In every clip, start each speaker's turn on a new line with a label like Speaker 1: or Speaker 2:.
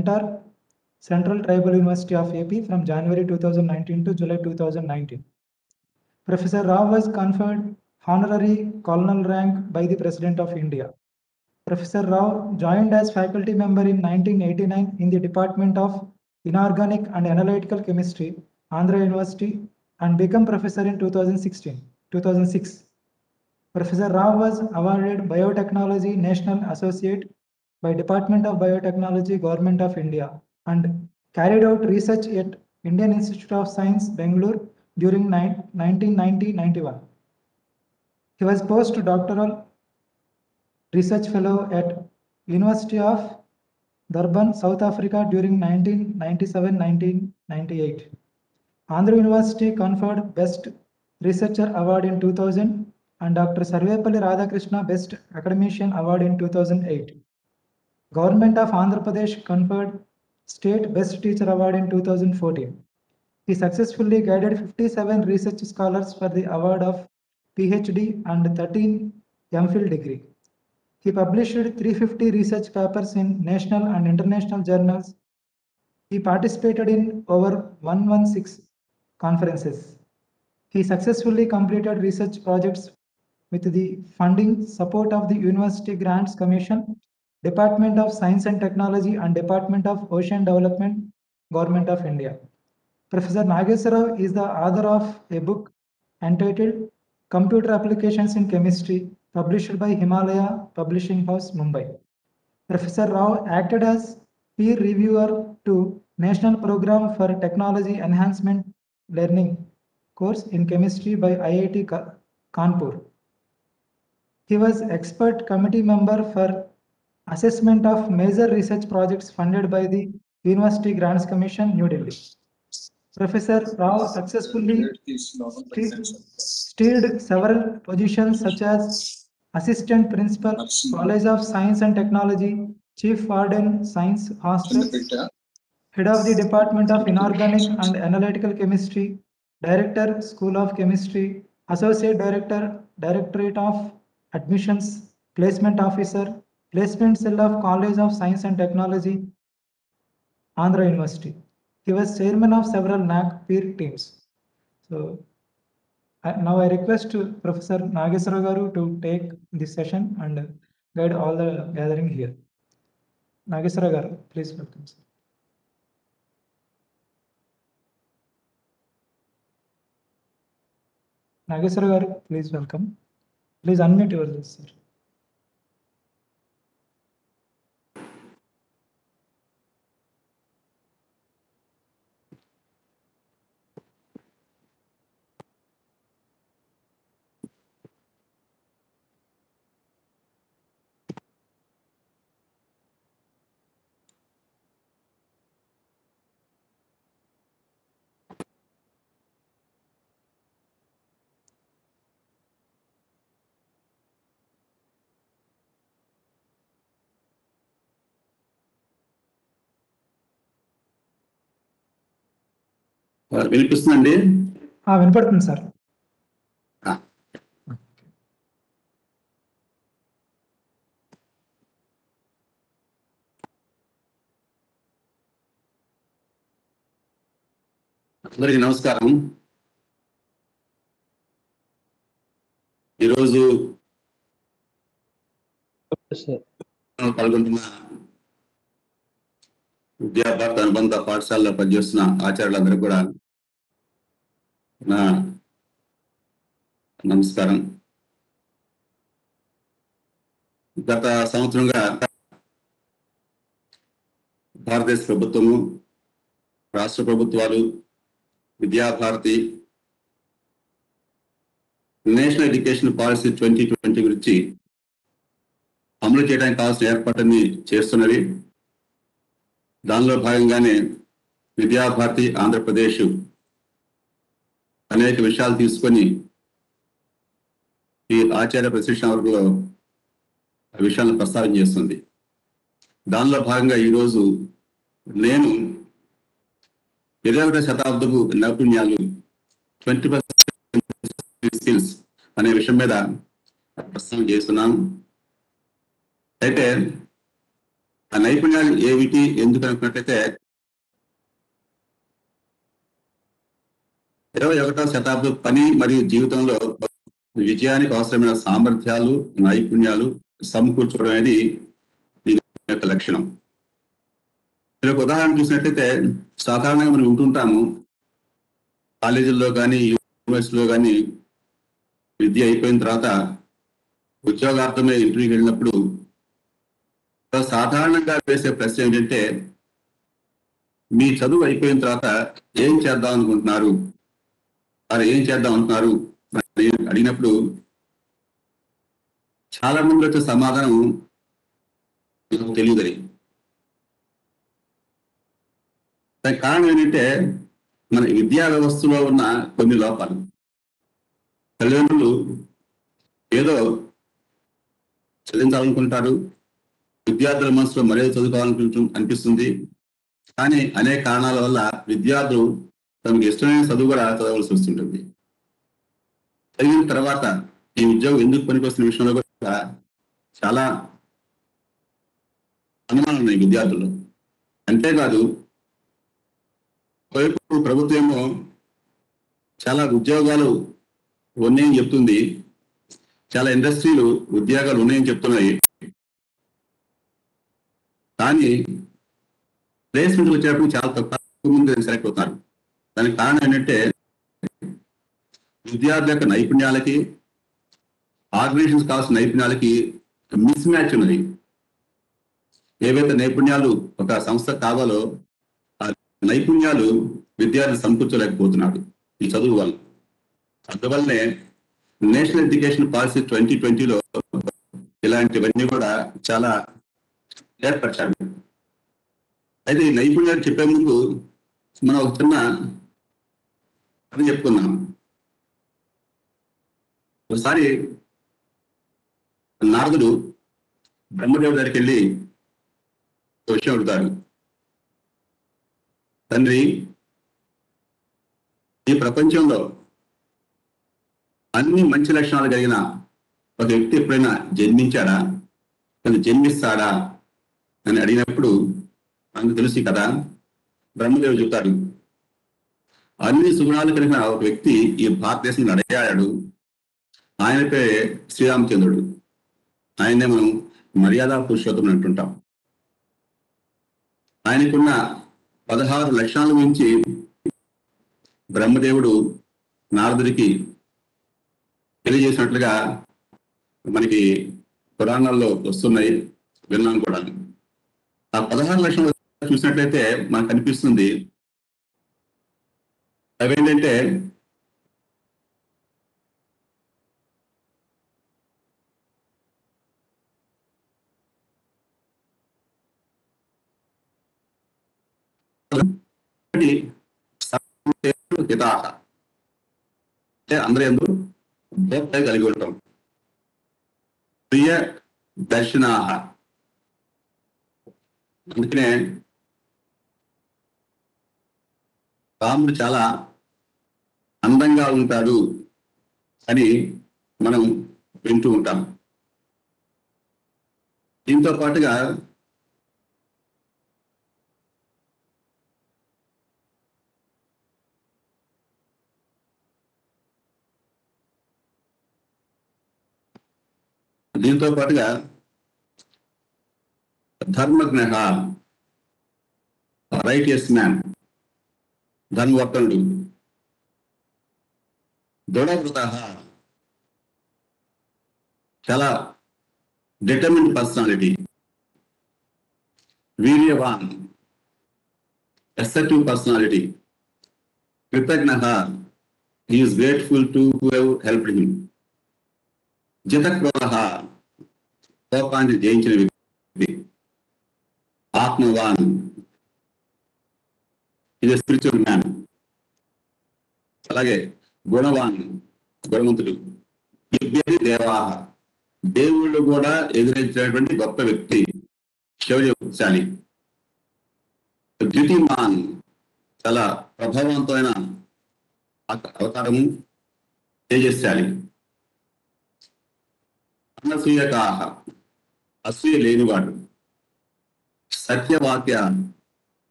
Speaker 1: mentor, Central Tribal University of AP from January 2019 to July 2019. Professor Rao was conferred honorary colonel rank by the President of India. Professor Rao joined as faculty member in 1989 in the Department of Inorganic and Analytical Chemistry, Andhra University, and became professor in 2006. Professor Rao was awarded Biotechnology National Associate by Department of Biotechnology, Government of India, and carried out research at Indian Institute of Science, Bangalore during 1990-91. He was postdoctoral research fellow at University of Durban, South Africa during 1997-1998. Andhra University conferred Best Researcher Award in 2000 and Dr. Sarvepalli Radhakrishna Best Academician Award in 2008. Government of Andhra Pradesh conferred State Best Teacher Award in 2014. He successfully guided 57 research scholars for the award of PhD and 13 MPhil degree. He published 350 research papers in national and international journals. He participated in over 116 conferences. He successfully completed research projects with the funding support of the University Grants Commission, Department of Science and Technology, and Department of Ocean Development, Government of India. Professor Nageswara is the author of a book entitled Computer Applications in Chemistry, published by Himalaya Publishing House, Mumbai. Professor Rao acted as peer reviewer to National Program for Technology Enhancement Learning course in chemistry by IIT Kanpur. He was expert committee member for assessment of major research projects funded by the University Grants Commission, New Delhi. Professor Rao successfully steered several positions such as Assistant Principal, College of Science and Technology, Chief Warden, Science Hostel, Head of the Department of Inorganic and Analytical Chemistry, Director, School of Chemistry, Associate Director, Directorate of Admissions, Placement Officer, Placement Cell of College of Science and Technology, Andhra University. He was chairman of several NAC peer teams. So now I request Professor Nageswara Garu to take this session and guide all the gathering here. Nageswara Garu, please welcome, sir. Nageswara Garu, please welcome. Please unmute yourself, sir.
Speaker 2: వినిపిస్తుందండి?
Speaker 1: వినపడుతుంది sir.
Speaker 2: అందరికీ నమస్కారం. ఈరోజు పాల్గొంటున్న విద్యాభారత అనుబంధ పాఠశాలలో పనిచేస్తున్న ఆచార్యులందరూ కూడా నా నమస్కారం. గత సంవత్సరంగా భారతదేశ ప్రభుత్వము, రాష్ట్ర ప్రభుత్వాలు, విద్యాభారతి నేషనల్ ఎడ్యుకేషన్ పాలసీ 2020 గురించి అమలు చేయడానికి కావాల్సిన ఏర్పాట్లన్నీ చేస్తున్నవి. దానిలో భాగంగానే విద్యాభారతి ఆంధ్రప్రదేశ్ అనేక విషయాలు తీసుకొని ఈ ఆచార్య ప్రశిక్షణ వర్గంలో విషయాలను ప్రస్తావన చేస్తుంది. దానిలో భాగంగా ఈరోజు నేను 21వ శతాబ్దపు నైపుణ్యాలు 21st స్కిల్స్ అనే విషయం మీద ప్రస్తావన చేస్తున్నాను. అయితే ఆ నైపుణ్యాలు ఏమిటి ఎందుకు అనుకున్నట్లయితే 21వ శతాబ్దం పని మరియు జీవితంలో విజయానికి అవసరమైన సామర్థ్యాలు, నైపుణ్యాలు సమకూర్చుకోవడం అనేది దీని యొక్క లక్షణం. మీరు ఒక ఉదాహరణ చూసినట్లయితే సాధారణంగా మనం వింటుంటాము, కాలేజీల్లో కానీ యూనివర్సిటీలో కానీ విద్య అయిపోయిన తర్వాత ఉద్యోగార్థమే ఇంటర్వ్యూకి వెళ్ళినప్పుడు సాధారణంగా వేసే ప్రశ్న ఏంటంటే, మీ చదువు అయిపోయిన తర్వాత ఏం చేద్దాం అనుకుంటున్నారు, వారు ఏం చేద్దాం అనుకున్నారు అని అడిగినప్పుడు చాలా మంది వచ్చే సమాధానం తెలియదని. దానికి కారణం ఏంటంటే మన విద్యా వ్యవస్థలో ఉన్న కొన్ని లోపాలు. తల్లిదండ్రులు ఏదో చదివించాలనుకుంటారు, విద్యార్థుల మనసులో మరేదో అనిపిస్తుంది, కానీ అనేక కారణాల వల్ల విద్యార్థులు తమకు ఇష్టమైన చదువు కూడా చదవలసి వస్తుంటుంది. చదివిన తర్వాత ఈ ఉద్యోగం ఎందుకు పనికొస్తున్న విషయంలో కూడా చాలా అనుమానాలు ఉన్నాయి విద్యార్థుల్లో. అంతేకాదు, ఒకవైపు ప్రభుత్వమేమో చాలా ఉద్యోగాలు ఉన్నాయని చెప్తుంది, చాలా ఇండస్ట్రీలు ఉద్యోగాలు ఉన్నాయని చెప్తున్నాయి, కానీ ప్లేస్మెంట్ వచ్చేటప్పుడు చాలా తక్కువ మంది సెలెక్ట్ అవుతున్నారు. దానికి కారణం ఏంటంటే విద్యార్థుల యొక్క నైపుణ్యాలకి, ఆర్గనైజేషన్స్ కావాల్సిన నైపుణ్యాలకి మిస్ మ్యాచ్ ఉన్నది. ఏవైతే నైపుణ్యాలు ఒక సంస్థ కావాలో ఆ నైపుణ్యాలు విద్యార్థులు సమకూర్చలేకపోతున్నాడు ఈ చదువు వల్ల. అందువల్లనే నేషనల్ ఎడ్యుకేషన్ పాలసీ 2020లో ఇలాంటివన్నీ కూడా చాలా ఏర్పరిచారు. అయితే ఈ నైపుణ్యాలు చెప్పే ముందు మనం ఒక చిన్న అని చెప్పుకున్నాం. ఒకసారి నారదుడు బ్రహ్మదేవుడి దగ్గరికి వెళ్ళి విషయం అడుగుతాడు, తండ్రి, ఈ ప్రపంచంలో అన్ని మంచి లక్షణాలు కలిగిన ఒక వ్యక్తి ఎప్పుడైనా జన్మించాడా, తను జన్మిస్తాడా అని అడిగినప్పుడు మనకు తెలుసు కదా, బ్రహ్మదేవుడు చెప్తాడు, అన్ని సుగుణాలు కలిగిన ఒక వ్యక్తి ఈ భారతదేశంలో అడిగాడు, ఆయన పేరే శ్రీరామచంద్రుడు. ఆయనే మనం మర్యాద పురుషోత్తముడు అంటుంటాం. ఆయనకున్న 16 లక్షణాల గురించి బ్రహ్మదేవుడు నారదుడికి తెలియజేసినట్లుగా మనకి పురాణాల్లో వస్తున్నాయి, విన్నాం కూడా. ఆ 16 లక్షణాలు చూసినట్లయితే మనకు అనిపిస్తుంది అవేంటంటే, అందరూ ఎందుకు కలిగి ఉంటాం. ప్రియ దర్శనాహ, అందుకనే రాముడు చాలా అందంగా ఉంటాడు అని మనం వింటూ ఉంటాం. దీంతో పాటుగా ధర్మజ్ఞ, రైటియస్ మ్యాన్, ధర్మవర్తనుడు, దృఢవృత, చాలా డిటర్మిన్డ్ పర్సనాలిటీ, వీర్యవాన్, assertive personality, కృతజ్ఞ, he is grateful to whoever helped him, జితక్రోధ, కోపాన్ని జయించిన వ్యక్తి, ఆత్మవాన్, ఇది స్పిరిచువల్ మ్యాన్. అలాగే గుణవాన్, గుణవంతుడు, దేవాహ, దేవుళ్ళు కూడా ఎదురించినటువంటి గొప్ప వ్యక్తి, శౌర్యశాలి, ద్యుతిమాన్, చాలా ప్రభావవంతమైన అవతారము, తేజస్శాలి, అనసూయకాహ, అసూయ లేనివాడు, సత్యవాక్య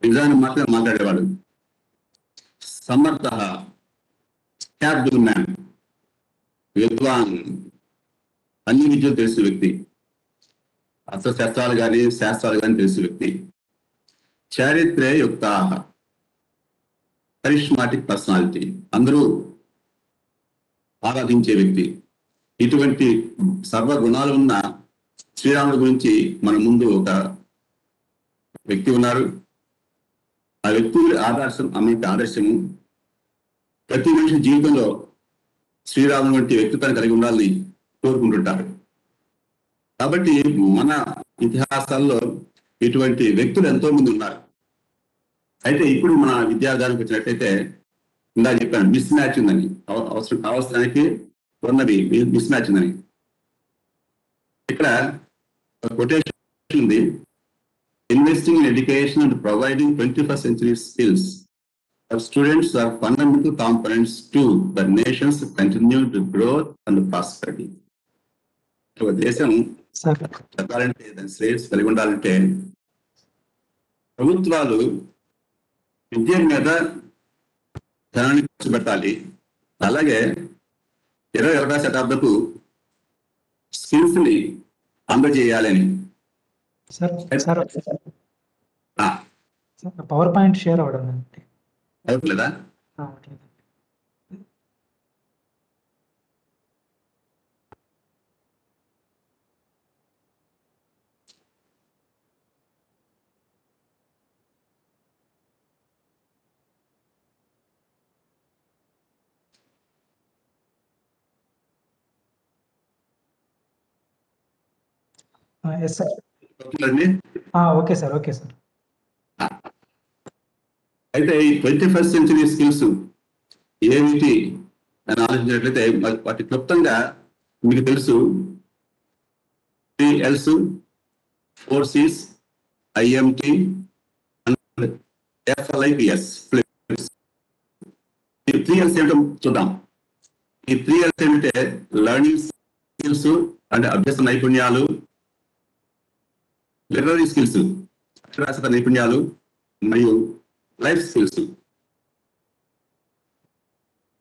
Speaker 2: నిజాన్ని మాత్రమే మాట్లాడేవాడు. సమర్థ, క్యాపబుల్ మ్యాన్, విద్వాన్, అన్ని విద్యలు తెలిసిన వ్యక్తి, అస్త్రశస్త్రాలు కానీ శాస్త్రాలు కానీ తెలిసిన వ్యక్తి. చారిత్ర్య యుక్త, కరిష్మాటిక్ పర్సనాలిటీ, అందరూ ఆరాధించే వ్యక్తి. ఇటువంటి సర్వ గుణాలు ఉన్న శ్రీరాముడి గురించి మన ముందు ఒక వ్యక్తి ఉన్నారు. ఆ వ్యక్తి ఆదర్శము ప్రతి మనిషి జీవితంలో శ్రీరాముడు వంటి వ్యక్తిత్వాన్ని కలిగి ఉండాలని కోరుకుంటుంటారు. కాబట్టి మన ఇతిహాసాల్లో ఇటువంటి వ్యక్తులు ఎంతో మంది ఉన్నారు. అయితే ఇప్పుడు మన విద్యార్థానికి వచ్చినట్టయితే ఇందా చెప్పాను, మిస్ మ్యాచ్ ఉందని, అవసరానికి ఉన్నది మిస్ మ్యాచ్ ఉందని. ఇక్కడ కొటేషన్ ఉంది, investing in education and providing 21st century skills of students are fundamental components to the nation's continued growth and prosperity. ఒక దేశం చెప్పాలంటే దాని శ్రేయస్సు కలిగి ఉండాలంటే ప్రభుత్వాలు విద్య మీద ధనాన్ని ఖర్చు పెట్టాలి. అలాగే 21వ శతాబ్దపు స్కిల్స్ ని అందజేయాలని.
Speaker 1: పవర్ పాయింట్ షేర్ అవడం
Speaker 2: అవుతుందా?
Speaker 1: Okay sir.
Speaker 2: అయితే ఈ 21st century స్కిల్స్ ఏమిటి అని ఆలోచించినట్లయితే వాటి క్లుప్తంగా మీకు తెలుసు. 3 Ls, 4 Cs, IMT and FLIPS. ఈ 3 Ls ఏమిటో చూద్దాం. ఈ 3 Ls ఏమిటంటే లెర్నింగ్ స్కిల్స్ అంటే అభ్యాస నైపుణ్యాలు, లిటరరీ స్కిల్స్ అక్షరాస్యత నైపుణ్యాలు, మరియు లైఫ్ స్కిల్స్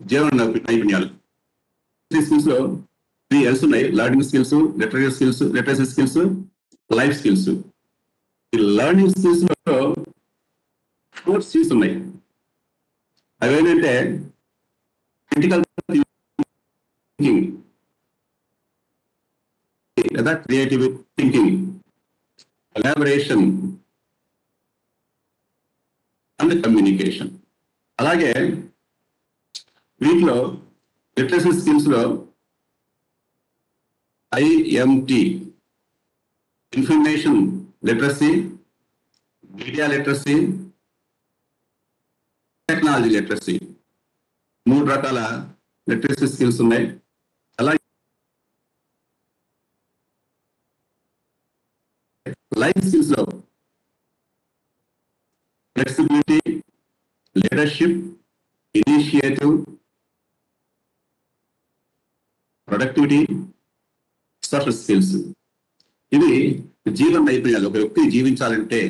Speaker 2: జీవన నైపుణ్యాలు. స్కిల్స్ లో 3 Ls ఉన్నాయి, learning skills, literacy skills, life skills. ఈ లెర్నింగ్ స్కిల్స్ లో 4 Cs ఉన్నాయి. అవేంటంటే క్రిటికల్ థింకింగ్ లేదా creative thinking, collaboration and communication. అలాగే వీటిలో లిటరసీ స్కిల్స్ లో IMT, information literacy, media literacy, technology literacy, 3 రకాల లిటరసీ స్కిల్స్ ఉన్నాయి. అలాగే లైఫ్ స్కిల్స్ లో flexibility, leadership, initiative, productivity, social skills. ఇవి జీవన నైపుణ్యాలు. ఒక వ్యక్తి జీవించాలంటే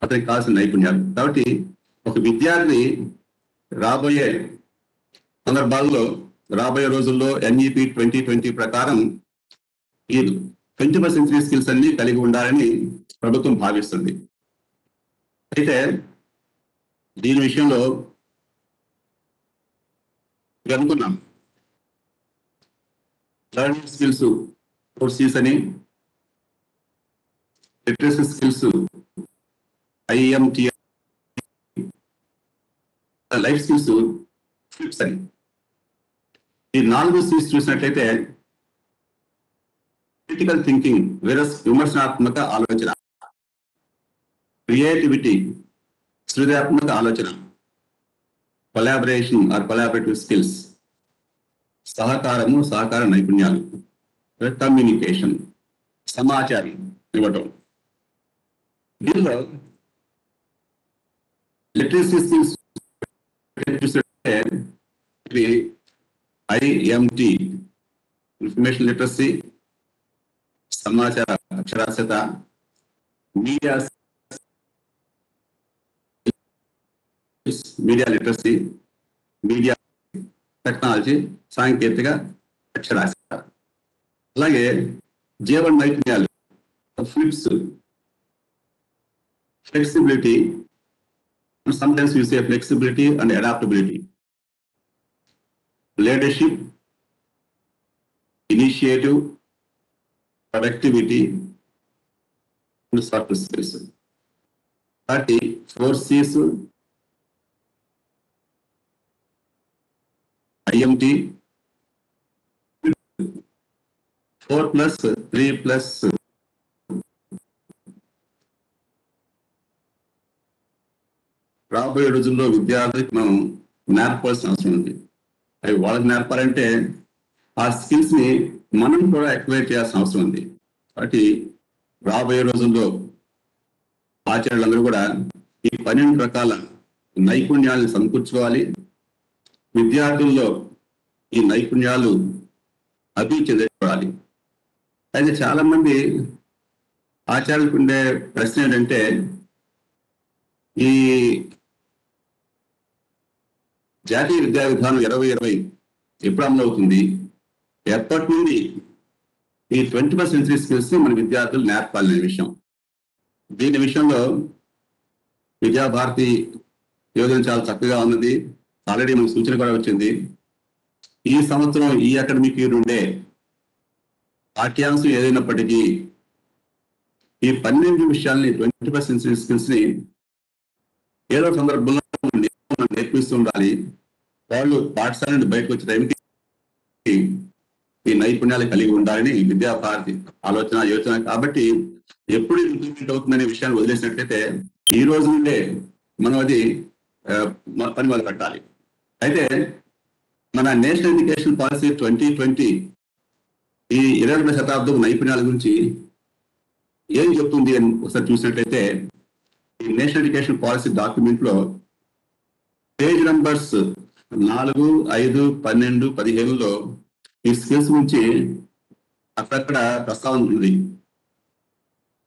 Speaker 2: అతనికి కావాల్సిన నైపుణ్యాలు. కాబట్టి ఒక విద్యార్థి రాబోయే సందర్భాల్లో, రాబోయే రోజుల్లో NEP 2020 ప్రకారం ఈ 21st century స్కిల్స్ అన్ని కలిగి ఉండాలని ప్రభుత్వం భావిస్తుంది. అయితే దీని విషయంలో అనుకున్నాం, లెర్నింగ్ స్కిల్స్ 4 Cs అని, literacy skills IMT, life skills FLIPS అని. ఈ 4 Cs చూసినట్లయితే క్రిటికల్ థింకింగ్ విమర్శనాత్మక ఆలోచన, క్రియేటివిటీ సృజనాత్మక ఆలోచన, కొలాబరేషన్ ఆర్ కొలాబరేటివ్ స్కిల్స్ సహకార నైపుణ్యాలు, కమ్యూనికేషన్ సమాచారం ఇవ్వటం. దీనిలో literacy skills IMT information literacy, సమాచార అక్షరాస్యత, media media literacy, media technology, సాంకేతిక అక్షరాస్యత. అలాగే జీవన నైపుణ్యాలు, flips, flexibility, sometimes we say flexibility and adaptability, leadership, initiative, productivity, and soft skills. 4 C's, IMT, 4+3+. రాబోయే రోజుల్లో విద్యార్థులకు మనం నేర్పాల్సిన అవసరం ఉంది. అవి వాళ్ళకి నేర్పాలంటే ఆ స్కిల్స్ ని మనం కూడా యాక్టివేట్ చేయాల్సిన అవసరం ఉంది. కాబట్టి రాబోయే రోజుల్లో ఆచార్యులందరూ కూడా ఈ 12 రకాల నైపుణ్యాలను సమకూర్చుకోవాలి. విద్యార్థుల్లో ఈ నైపుణ్యాలు అభివృద్ధి చెందుకోవాలి. అయితే చాలా మంది ఆచార్యులకు ఉండే ప్రశ్న ఏంటంటే, ఈ జాతీయ విద్యా విధానం 2020 ఎప్పుడు అమలు అవుతుంది, ఎప్పటి నుండి ఈ 21st century స్కిల్స్ మన విద్యార్థులు నేర్పాలనే విషయం. దీని విషయంలో విద్యాభారతి యోజన చాలా చక్కగా ఉన్నది. ఆల్రెడీ మనకు సూచన కూడా వచ్చింది. ఈ సంవత్సరం ఈ అకాడమిక్ ఇయర్ ఉండే పాఠ్యాంశం ఏదైనప్పటికీ ఈ 12 విషయాల్ని 21st century స్కిల్స్ ని ఏదో సందర్భంలో నేర్పిస్తూ ఉండాలి. వాళ్ళు పాఠశాల నుండి బయటకు వచ్చే టైంకి ఈ నైపుణ్యాలు కలిగి ఉండాలని విద్యాభారతి ఆలోచన యోచన. కాబట్టి ఎప్పుడు ఇంప్లిమెంట్ అవుతుందనే విషయాన్ని వదిలేసినట్లయితే ఈ రోజు నుండే మనం అది పని మొదలు పెట్టాలి. అయితే మన నేషనల్ ఎడ్యుకేషన్ పాలసీ 2020 ఈ 21వ శతాబ్దం నైపుణ్యాల గురించి ఏం చెప్తుంది అని ఒకసారి చూసినట్లయితే, ఈ నేషనల్ ఎడ్యుకేషన్ పాలసీ డాక్యుమెంట్ లో పేజ్ నంబర్స్ 4, 5, 12, 15లో ఈ స్కిల్స్ గురించి అక్కడక్కడ ప్రస్తావన ఉంది.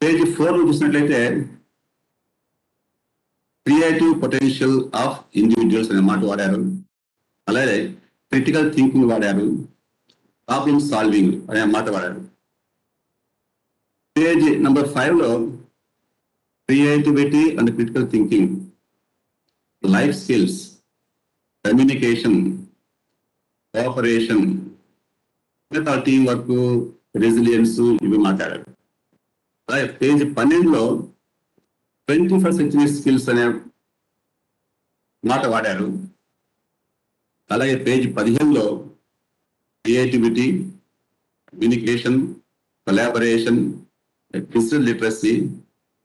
Speaker 2: పేజ్ 4 చూసినట్లయితే క్రియేటివ్ పొటెన్షియల్ ఆఫ్ ఇండివిజువల్స్ అనే మాట వాడారు. అలాగే క్రిటికల్ థింకింగ్ వాడారు, ప్రాబ్లమ్ సాల్వింగ్ అనే మాట వాడారు. పేజ్ నంబర్ 5లో creativity and critical thinking, life skills, communication, cooperation, team work, resilience ఇవి మాట్లాడారు. అలాగే పేజ్ 12లో 21st century స్కిల్స్ అనే మాట వాడారు. అలాగే పేజ్ 15లో creativity, communication, collaboration, digital literacy,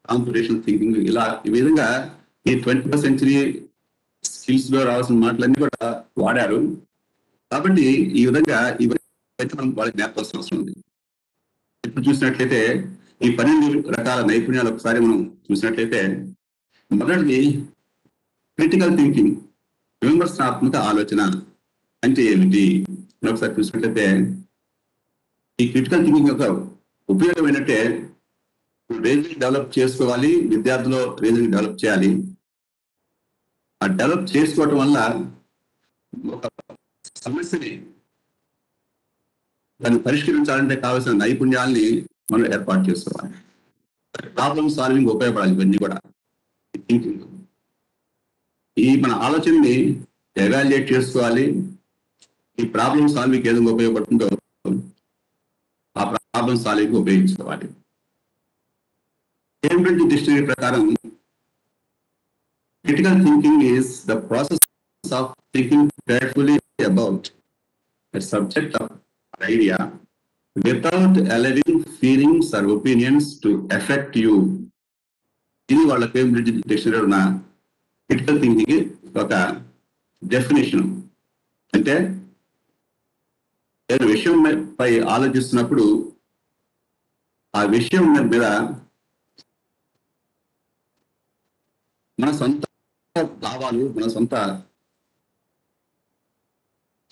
Speaker 2: competition thinking, ఇలా ఈ విధంగా ఈ 21st century స్కిల్స్ లో రావాల్సిన మాటలన్నీ కూడా వాడారు. కాబట్టి ఈ విధంగా ఇవన్నీ మనం వాళ్ళకి నేర్పాల్సిన అవసరం ఉంది. ఇప్పుడు చూసినట్లయితే ఈ 12 రకాల నైపుణ్యాలు ఒకసారి మనం చూసినట్లయితే, మొదటిది క్రిటికల్ థింకింగ్, విమర్శనాత్మక ఆలోచన అంటే ఏమిటి ఒకసారి చూసినట్లయితే, ఈ క్రిటికల్ థింకింగ్ యొక్క ఉపయోగం ఏంటంటే రీజనింగ్ డెవలప్ చేసుకోవాలి, విద్యార్థులు రీజనింగ్ డెవలప్ చేయాలి. ఆ డెవలప్ చేసుకోవటం వల్ల ఒక సమస్యని దాన్ని పరిష్కరించాలంటే కావాల్సిన నైపుణ్యాల్ని మనం ఏర్పాటు చేసుకోవాలి. ప్రాబ్లమ్ సాల్వింగ్ ఉపయోగపడాలి. ఇవన్నీ కూడా థింకింగ్, ఈ మన ఆలోచనని ఎవాల్యుయేట్ చేసుకోవాలి. ఈ ప్రాబ్లమ్ సాల్వింగ్ ఏదైనా ఉపయోగపడుతుందో ఆ ప్రాబ్లమ్ సాల్వింగ్ ఉపయోగించుకోవాలి. కేంబ్రిడ్జ్ డిక్షనరీ ప్రకారం critical thinking is the process of thinking carefully about a subject of an idea without allowing feelings or opinions to affect you. ఇది వాళ్ళ కేంబ్రిడ్జ్ డిక్షనరీ ఉన్న క్రిటికల్ థింకింగ్ ఒక definition. అంటే ఏదో విషయం పై ఆలోచిస్తున్నప్పుడు ఆ విషయం మీద మన సొంత భావాలు, మన సొంత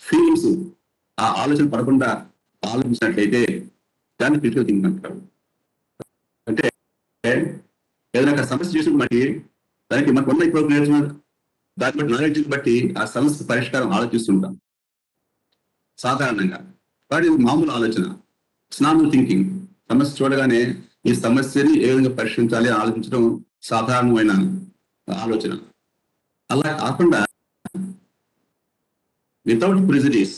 Speaker 2: ఫీలింగ్స్ ఆ ఆలోచన పడకుండా ఆలోచించినట్లయితే దాన్ని క్రిటికల్ థింకింగ్ అంటారు. అంటే ఏదైనా ఒక సమస్య చేసినప్పుడు దానికి మనకు ఉన్న ఇప్పుడు నేర్చుకున్న దాన్ని బట్టి నాలెడ్జ్ బట్టి ఆ సమస్య పరిష్కారం ఆలోచిస్తుంటాం సాధారణంగా. వాటి మామూలు ఆలోచన, నార్మల్ థింకింగ్. సమస్య చూడగానే ఈ సమస్యని ఏ విధంగా పరిష్కరించాలి అని ఆలోచించడం సాధారణమైన ఆలోచన. అలా కాకుండా without prejudice,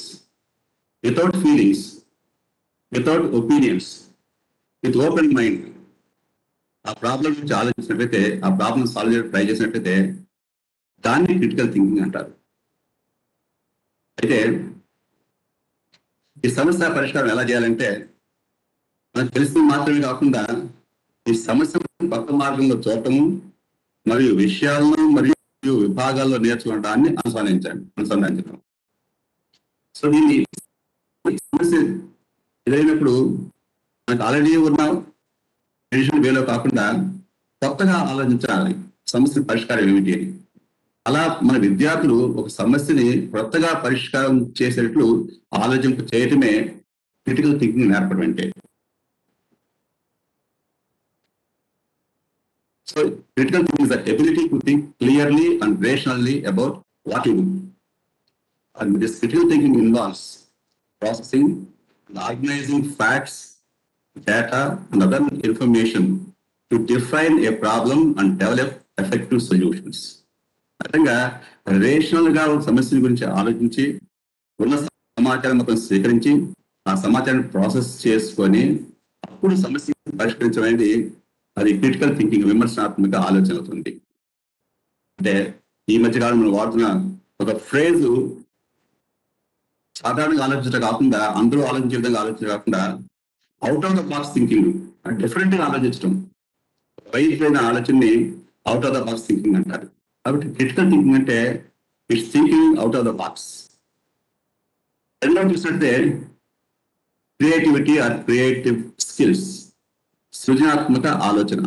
Speaker 2: without feelings, without opinions, with open mind ఆ ప్రాబ్లం గురించి ఆలోచించినట్లయితే, ఆ ప్రాబ్లం సాల్వ్ చేయడానికి ట్రై చేసినట్లయితే దాన్ని క్రిటికల్ థింకింగ్ అంటారు. అయితే ఈ సమస్య పరిష్కారం ఎలా చేయాలంటే, మనకు తెలిసింది మాత్రమే కాకుండా ఈ సమస్యను కొత్త మార్గంలో చూడటము మరియు విషయాలను మరియు విభాగాల్లో నేర్చుకోవడాన్ని అనుసంధానించడం. సో దీన్ని సమస్య ఎదురైనప్పుడు మనకు ఆల్రెడీ ఉన్న ట్రెడిషనల్ వేలో కాకుండా కొత్తగా ఆలోచించాలి సమస్య పరిష్కారం ఏమిటి అని. అలా మన విద్యార్థులు ఒక సమస్యని కొత్తగా పరిష్కారం చేసేట్లు ఆలోచింప చేయటమే క్రిటికల్ థింకింగ్ నేర్పడం అంటే. So critical thinking is the ability to think clearly and rationally about what you do. And this critical thinking involves processing and organizing facts, data, and other information to define a problem and develop effective solutions. అర్థంగా rational గా సమస్య గురించి ఆలోచించి ఉన్న సమాచారం మొత్తం స్వీకరించి ఆ సమాచారాన్ని ప్రాసెస్ చేసుకొని అప్పుడు సమస్య పరిష్కరించడం అనేది అది క్రిటికల్ థింకింగ్, విమర్శనాత్మక ఆలోచన అవుతుంది. అంటే ఈ మధ్య కాలం మనం వాడుతున్న ఒక ఫ్రేజు సాధారణంగా ఆలోచించడం కాకుండా, అందరూ ఆలోచించే విధంగా ఆలోచించడం కాకుండా out of the box thinking, different గా ఆలోచించడం, వైద్యులైన ఆలోచనని out of the box thinking అంటారు. కాబట్టి క్రిటికల్ థింకింగ్ అంటే it's thinking out of the box. రెండవ చూసినట్టే క్రియేటివిటీ ఆర్ క్రియేటివ్ స్కిల్స్, సృజనాత్మక ఆలోచన.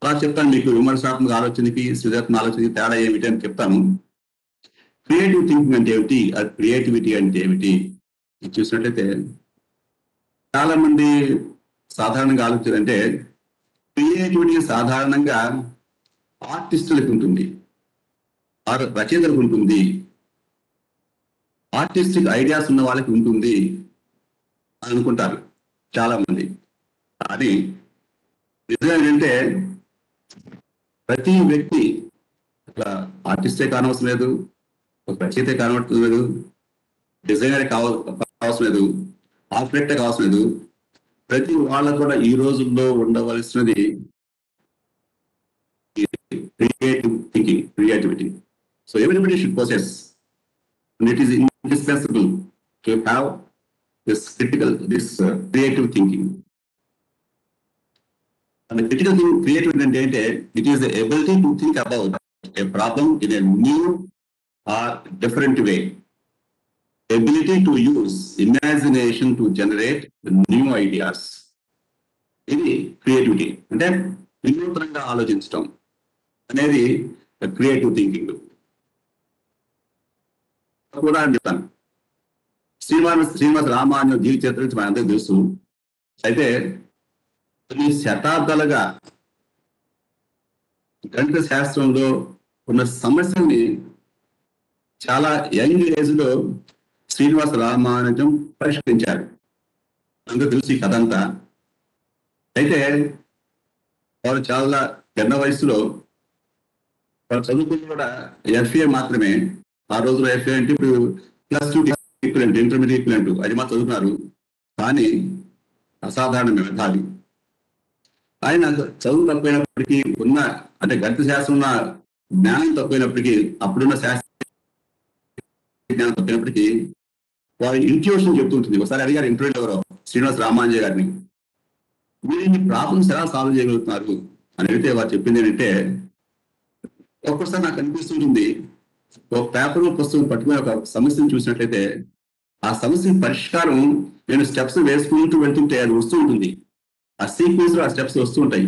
Speaker 2: అలా చెప్తాను మీకు విమర్శనాత్మక ఆలోచనకి సృజనాత్మక ఆలోచనకి తేడా ఏమిటి అని చెప్తాను. క్రియేటివ్ థింకింగ్ అంటే ఏమిటి, క్రియేటివిటీ అంటే ఏమిటి చూసినట్లయితే చాలా మంది సాధారణంగా ఆలోచించారంటే క్రియేటివిటీ సాధారణంగా ఆర్టిస్టులకు ఉంటుంది, రచయితలకు ఉంటుంది, ఆర్టిస్టిక్ ఐడియాస్ ఉన్న వాళ్ళకి ఉంటుంది అని అనుకుంటారు చాలా మంది. కానీ నిజం ఏంటంటే ప్రతి వ్యక్తి ఆర్టిస్టే కానవసరం లేదు, ఒక రచయితే కానవసరం లేదు, డిజైనర్ కావాల్సిన లేదు, ఆర్కిటెక్టే కావాల్సిన లేదు. ప్రతి వాళ్ళకు కూడా ఈ రోజుల్లో ఉండవలసినది creative thinking, creativity. So everybody should possess, and it is indispensable to have this creative thinking. And the critical thinking, creativity and data, it is the ability to think about a problem in a new or different way. Ability to use imagination to generate new ideas. ఇది creativity అంటే వినూత్నంగా ఆలోచించడం అనేది creative thinking కూడా అని చెప్తాను. శ్రీనివాస రామానుజన్ జీవిత చరిత్ర నుంచి మనందరికీ తెలుసు. అయితే కొన్ని శతాబ్దాలుగా గణిత శాస్త్రంలో ఉన్న సమస్యల్ని చాలా యంగ్ ఏజ్ లో శ్రీనివాస రామానుజం పరిష్కరించారు. అందరూ తెలుసు ఈ కథ అంతా. అయితే వారు చాలా చిన్న వయసులో వారు చదువుకుని కూడా ఎఫ్ఏ మాత్రమే. ఆ రోజులో ఎఫ్ఏ అంటే ఇప్పుడు +2 ఈక్వలెంట్, ఇంటర్మీడియట్ ఈక్వలెంట్, అది మాత్రం చదువుతున్నారు. కానీ అసాధారణ మేధావి. ఆయన చదువు తక్కువైనప్పటికీ అంటే గణిత శాస్త్రం ఉన్న జ్ఞానం తక్కువైనప్పటికీ, అప్పుడున్న శాస్త్ర జ్ఞానం తక్కువైనప్పటికీ వారి ఇంట్యూషన్ చెప్తుంటుంది. ఒకసారి అడిగారు ఇంటర్వ్యూలో ఎవరో శ్రీనివాస రామానుజన్ గారిని, మీరు ఈ ప్రాబ్లమ్స్ ఎలా సాల్వ్ చేయగలుగుతున్నారు అని అడిగితే వారు చెప్పింది ఏంటంటే, ఒక్కొక్కసారి నాకు అనిపిస్తుంటుంది ఒక పేపర్ పుస్తకం పట్టుకుని ఒక సమస్యను చూసినట్లయితే ఆ సమస్య పరిష్కారం నేను స్టెప్స్ వేసుకుంటూ వెళ్తుంటే అది వస్తూ ఉంటుంది. ఆ సీక్వెన్స్ లో ఆ స్టెప్స్ వస్తూ ఉంటాయి.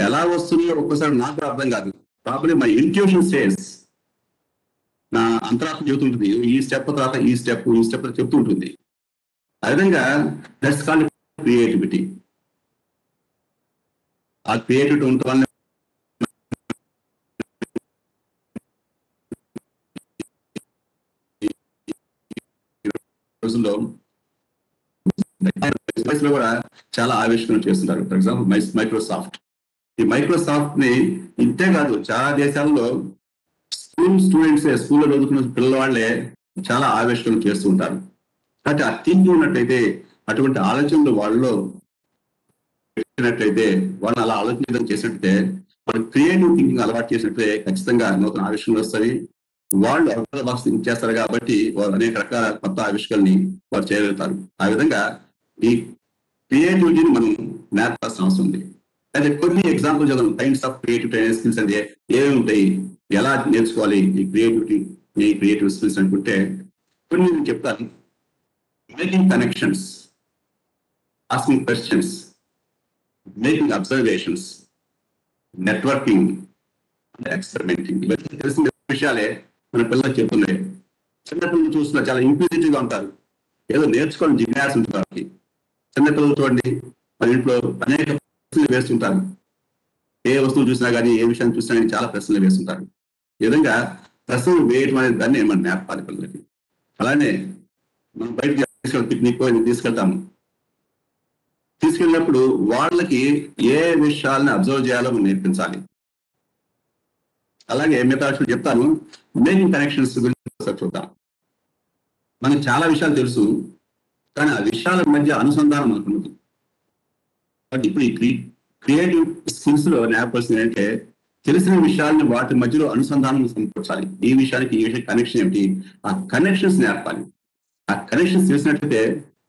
Speaker 2: ఎలా వస్తున్నాయో ఒక్కోసారి నాకు అర్థం కాదు. ప్రాబ్లీ మై ఇంట్యూషన్ సేస్, నా అంతరాత్మ చెబుతుంటుంది ఈ స్టెప్ తర్వాత ఈ స్టెప్ చెప్తూ ఉంటుంది. అదేవిధంగా దట్స్ కాల్డ్ క్రియేటివిటీ. ఆ క్రియేటివిటీ ఉండటం వల్ల రోజుల్లో కూడా చాలా ఆవిష్కరణ చేస్తున్నారు. For example Microsoft. ఈ మైక్రోసాఫ్ట్ ని ఇంతే కాదు, చాలా దేశాల్లో స్కూల్లో చదువుకున్న పిల్లవాళ్లే చాలా ఆవిష్కరణ చేస్తూ ఉంటారు. కాబట్టి ఆ థింకింగ్ ఉన్నట్లయితే, అటువంటి ఆలోచనలు వాళ్ళలో పెట్టినట్లయితే, వాళ్ళు అలా ఆలోచన చేసినట్లయితే, వాళ్ళు క్రియేటివ్ థింకింగ్ అలవాటు చేసినట్లయితే ఖచ్చితంగా నూతన ఆవిష్కరణలు వస్తాయి. వాళ్ళు అవతల బాక్స్ థింక్ చేస్తారు కాబట్టి వాళ్ళు అనేక రకాల కొత్త ఆవిష్కరణని వారు చేయగలుగుతారు. ఆ విధంగా ఈ క్రియేటివిటీని మనం నేర్పాల్సిన అవసరం ఉంది. అయితే కొన్ని ఎగ్జాంపుల్ చదవం. Kinds of creative training skills అంటే ఏమేమి ఉంటాయి, ఎలా నేర్చుకోవాలి ఈ క్రియేటివ్ స్కిల్స్ అనుకుంటే కొన్ని నేను చెప్తాను. Making connections, asking questions, making observations, networking, experimenting. ఇవన్నీ తెలిసిన విషయాలే మన పిల్లలకు చెప్తున్నాయి. చిన్నపిల్లలు చూస్తున్నా చాలా ఇంక్విజిటివ్ గా ఉంటారు, ఏదో నేర్చుకోవాలని జిజ్ఞాస ఉంటుంది వాళ్ళకి. చిన్నపిల్లలు చూడండి, మన ఇంట్లో అనేక ప్రశ్నలు వేస్తుంటారు. ఏ వస్తువు చూసినా కానీ, ఏ విషయాన్ని చూసినా కానీ చాలా ప్రశ్నలు వేస్తుంటారు. ఈ విధంగా ప్రశ్నలు వేయడం అనేది దాన్ని మనం నేర్పాలి పిల్లలకి. అలానే మనం బయటకు పిక్నిక్ తీసుకెళ్తాము. తీసుకెళ్ళినప్పుడు వాళ్ళకి ఏ విషయాలను అబ్జర్వ్ చేయాలో మనం నేర్పించాలి. అలాగే మిగతా విషయాలు చెప్తాను. మేకింగ్ కనెక్షన్స్ గురించి చూద్దాం. మనకు చాలా విషయాలు తెలుసు, కానీ ఆ విషయాల మధ్య అనుసంధానం అనుకున్నది. ఇప్పుడు ఈ క్రియేటివ్ స్కిల్స్ లో నేర్పాల్సింది ఏంటంటే, తెలిసిన విషయాలని వాటి మధ్యలో అనుసంధానం సమకూర్చాలి. ఈ విషయానికి ఈ విషయం కనెక్షన్ ఏమిటి, ఆ కనెక్షన్స్ నేర్పాలి. ఆ కనెక్షన్స్ చేసినట్లయితే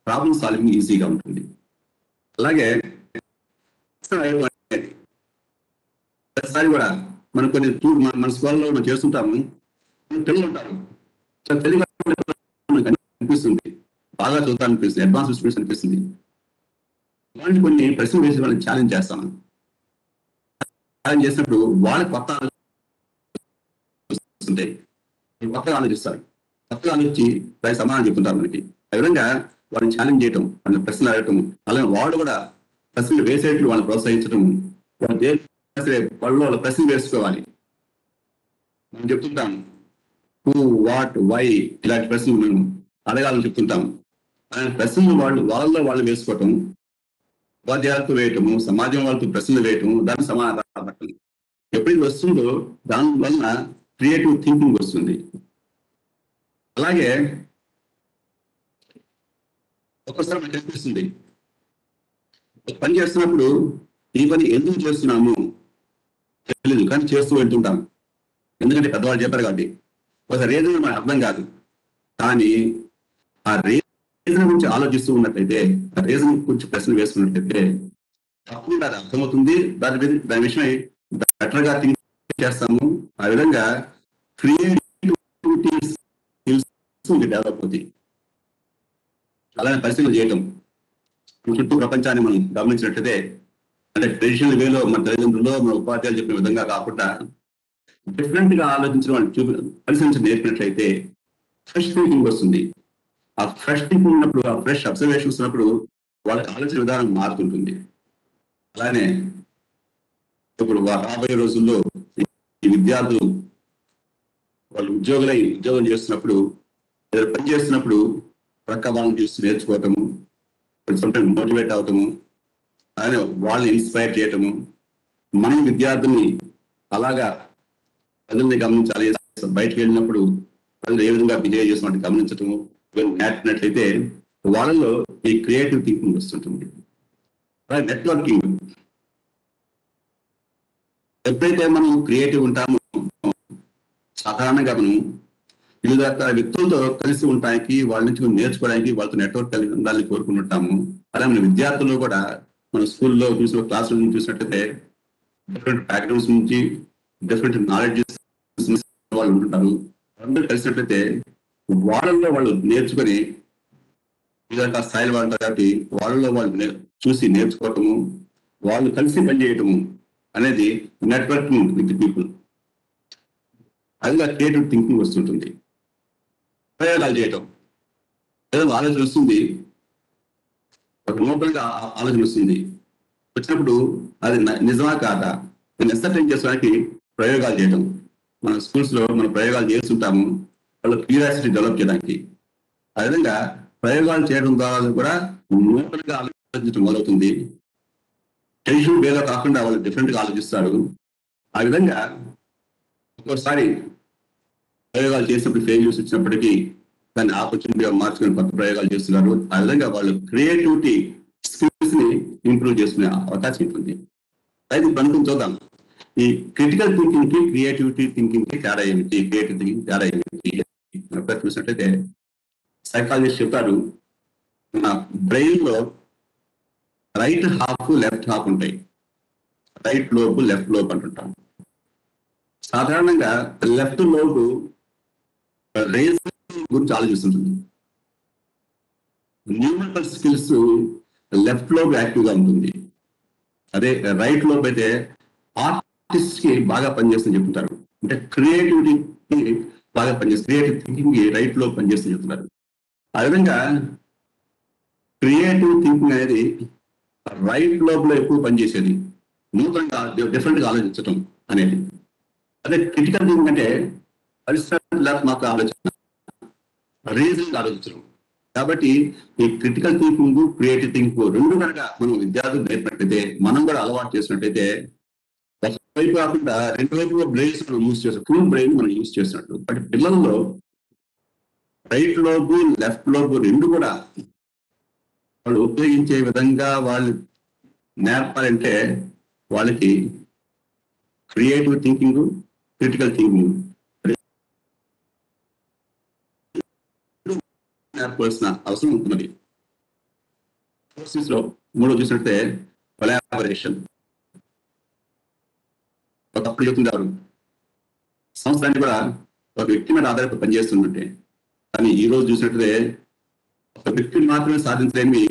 Speaker 2: ప్రాబ్లమ్ సాల్వింగ్ ఈజీగా ఉంటుంది. అలాగే ప్రతిసారి కూడా మనం కొన్ని మన స్కూల్లో మనం చేస్తుంటాము. పిల్లలు ఉంటారు, చాలా తెలివిగా అనిపిస్తుంది, బాగా చదువుతా అనిపిస్తుంది, అడ్వాన్స్ స్టూడెంట్స్ అనిపిస్తుంది. అలాంటి కొన్ని ప్రశ్నలు వేసి వాళ్ళని ఛాలెంజ్ చేస్తాను. ఛాలెంజ్ చేసినప్పుడు వాళ్ళు కొత్త ఆలోచిస్తుంటాయి, కొత్తగా ఆలోచిస్తారు, కొత్తగా ఆలోచించి దానికి సమాధానం చెప్తుంటారు మనకి. ఆ విధంగా వాళ్ళని ఛాలెంజ్ చేయటం, వాళ్ళని ప్రశ్నలు అడగటం, అలాగే వాళ్ళు కూడా ప్రశ్నలు వేసేట్లు వాళ్ళని ప్రోత్సహించడం, వాళ్ళ ప్రశ్నలు వేసుకోవాలి. మనం చెప్తుంటాం హూ, వాట్, వై ఇలాంటి ప్రశ్నలు మేము అడగాలని చెప్తుంటాం. అలాంటి ప్రశ్నలు వాళ్ళు వేసుకోవటం, ఉపాధ్యాయులతో వేయటము, సమాజం వాళ్ళతో ప్రశ్నలు వేయటము, దానికి సమాధానం రావటం. ఎప్పుడైతే వస్తుందో దాని వలన క్రియేటివ్ థింకింగ్ వస్తుంది. అలాగే ఒక్కసారి మనకు అనిపిస్తుంది, పని చేస్తున్నప్పుడు ఈ పని ఎందుకు చేస్తున్నాము తెలియదు, కానీ చేస్తూ వెళ్తుంటాం. ఎందుకంటే పెద్దవాళ్ళు చెప్పారు కాబట్టి. ఒక రీజన్ మనకు అర్థం కాదు, కానీ ఆ రీజన్ గురించి ఆలోచిస్తూ ఉన్నట్లయితే, ఆ రీజన్ గురించి ప్రశ్నలు వేసుకున్నట్లయితే తప్పకుండా అది అర్థమవుతుంది. దాని విషయమై బెటర్ గా థింక్ చేస్తాము. ఆ విధంగా క్రియేటివిటీ స్కిల్స్ డెవలప్ అవుతాయి. అలానే పరిశీలన చేయటం, చుట్టూ ప్రపంచాన్ని మనం గమనించినట్లయితే, అంటే ట్రెడిషనల్ వేలో మన తల్లిదండ్రులు, మన ఉపాధ్యాయులు చెప్పిన విధంగా కాకుండా డిఫరెంట్ గా ఆలోచించిన వాళ్ళు పరిశీలించి నేర్పినట్లయితే ఫ్రెష్ థింకింగ్ వస్తుంది. ఆ ఫ్రెష్ థింకింగ్ ఉన్నప్పుడు, ఆ ఫ్రెష్ అబ్జర్వేషన్స్ ఉన్నప్పుడు వాళ్ళకి ఆలోచన విధానం మారుతుంటుంది. అలానే ఇప్పుడు రాబోయే రోజుల్లో ఈ విద్యార్థులు వాళ్ళు ఉద్యోగం చేస్తున్నప్పుడు, పని చేస్తున్నప్పుడు ప్రక్క వాళ్ళని చూసి నేర్చుకోవటము, మోటివేట్ అవటము, అలానే వాళ్ళని ఇన్స్పైర్ చేయటము, మనం విద్యార్థుల్ని అలాగా ప్రజల్ని గమనించాలి. బయటకు వెళ్ళినప్పుడు ప్రజలు ఏ విధంగా బిహేవ్ చేస్తున్నట్టు గమనించటము నేర్పినట్లయితే వాళ్ళలో ఈ క్రియేటివ్ థింకింగ్ వస్తుంటుంది. అలాగే నెట్వర్కింగ్. ఎప్పుడైతే మనం క్రియేటివ్ ఉంటామో, సాధారణంగా మనం వివిధ రకాల వ్యక్తులతో కలిసి ఉండడానికి, వాళ్ళ నుంచి నేర్చుకోవడానికి, వాళ్ళతో నెట్వర్క్ కలిగి ఉండాలని కోరుకుంటుంటాము. అలాగే మన విద్యార్థులు కూడా మన స్కూల్లో చూసిన క్లాస్ రూమ్ చూసినట్లయితే డిఫరెంట్ బ్యాక్గ్రౌండ్స్ నుంచి డిఫరెంట్ నాలెడ్జ్ వాళ్ళు ఉంటుంటారు. అందరూ కలిసినట్లయితే వాళ్ళల్లో వాళ్ళు నేర్చుకొని వివిధ రకాల స్థాయిలు వాళ్ళు కాబట్టి వాళ్ళలో వాళ్ళు చూసి నేర్చుకోవటము, వాళ్ళు కలిసి పనిచేయటము అనేది నెట్వర్కింగ్ విత్ పీపుల్. అదిగా క్రియేటివ్ థింకింగ్ వస్తుంటుంది. ప్రయోగాలు చేయటం, ఏదో ఆలోచన వస్తుంది, ఒక నూతనంగా ఆలోచన వస్తుంది. వచ్చినప్పుడు అది నిజమా కాదా నేను ఎస్టర్టైన్ చేసుకోవడానికి ప్రయోగాలు చేయటం. మన స్కూల్స్ లో మనం ప్రయోగాలు చేస్తుంటాము, వాళ్ళ క్యూరియాసిటీ డెవలప్ చేయడానికి. ఆ విధంగా ప్రయోగాలు చేయడం ద్వారా కూడా నూతనంగా ఆలోచించడం మొదలవుతుంది. టెన్షన్ వేలో కాకుండా వాళ్ళు డిఫరెంట్ గా ఆలోచిస్తారు. ఆ విధంగా ఒక్కోసారి ప్రయోగాలు చేసినప్పుడు ఫెయిల్యూర్స్ వచ్చినప్పటికీ దాన్ని ఆపర్చునిటీగా మార్చుకుని కొత్త ప్రయోగాలు చేస్తున్నారు. ఆ విధంగా వాళ్ళు క్రియేటివిటీ స్కిల్స్ ని ఇంప్రూవ్ చేసుకునే అవకాశం ఉంటుంది. అయితే ఇప్పుడు చూద్దాం, ఈ క్రిటికల్ థింకింగ్ కి క్రియేటివిటీ థింకింగ్ కి తేడా ఏమిటి, క్రియేటివ్ థింకింగ్ తేడా ఏమిటి చూసినట్లయితే సైకాలజిస్ట్ చెప్తారు, మన బ్రెయిన్ లో రైట్ హాఫ్ లెఫ్ట్ హాఫ్ ఉంటాయి. రైట్ లోబ్ లెఫ్ట్ లోబ్ అంటుంటాం. సాధారణంగా లెఫ్ట్ లోబ్ రీజనింగ్ గురించి ఆలోచిస్తుంటుంది. Numerical skills left lobe active గా ఉంటుంది. అదే రైట్ లోబ్ అయితే ఆర్టిస్ట్ కి బాగా పనిచేస్తుంది చెప్తుంటారు. అంటే క్రియేటివిటీ బాగా పనిచేస్తుంది, క్రియేటివ్ థింకింగ్ రైట్ లో పనిచేస్తుంది చెప్తున్నారు. ఆ విధంగా క్రియేటివ్ థింకింగ్ అనేది రైట్ లోబ్ లో ఎక్కువ పనిచేసేది, నూతనంగా డిఫరెంట్ గా ఆలోచించడం అనేది. అదే క్రిటికల్ థింకింగ్ అంటే పరిశ్రమాత్మక ఆలోచన, రీజనింగ్ ఆలోచించడం. కాబట్టి ఈ క్రిటికల్ థింకింగ్ క్రియేటివ్ థింకింగ్ రెండు కనుక మనం విద్యార్థులు నేర్పినట్లయితే, మనం కూడా అలవాటు చేసినట్టయితే, వైపు కాకుండా రెండు వైపు బ్రెయిన్స్ యూజ్ చేస్తాం, ఫుల్ బ్రెయిన్ మనం యూజ్ చేసినట్టు. బట్ పిల్లల్లో రైట్ లోబ్ లెఫ్ట్ లోబ్ రెండు కూడా వాళ్ళు ఉపయోగించే విధంగా వాళ్ళు నేర్పాలంటే వాళ్ళకి క్రియేటివ్ థింకింగ్ క్రిటికల్ థింకింగ్ నేర్పాల్సిన అవసరం ఉంటుంది. లో మూడో చూసినట్టే కొలాబరేషన్. ఒకప్పుడు చెప్తుంటారు, సంస్థలన్నీ కూడా ఒక వ్యక్తి మీద ఆధారపడి పనిచేస్తుంటే, కానీ ఈ రోజు చూసినట్లయితే ఒక వ్యక్తిని మాత్రమే సాధించలేని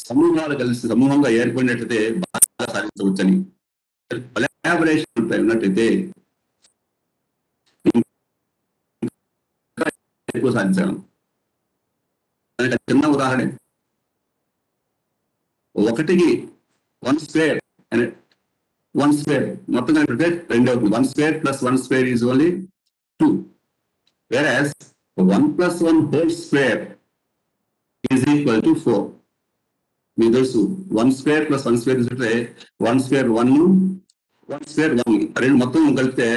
Speaker 2: సమూహాలు కలిసి సమూహంగా ఏర్పడినట్లయితే బాగా సాధించవచ్చని. కొలాబరేషన్ ఉన్నట్టయితే ఎక్కువ సాధించాను. చిన్న ఉదాహరణ, ఒకటికి 1² అనే 1² మొత్తం కలిపితే 2 అవుతుంది. 1² + 1² is only 2. whereas 1 + 1 whole square is equal to 4. మీకు తెలుసు 1² + 1² తీసుకుంటే 1² 1, 1² 1 రెండు మొత్తం కలిపితే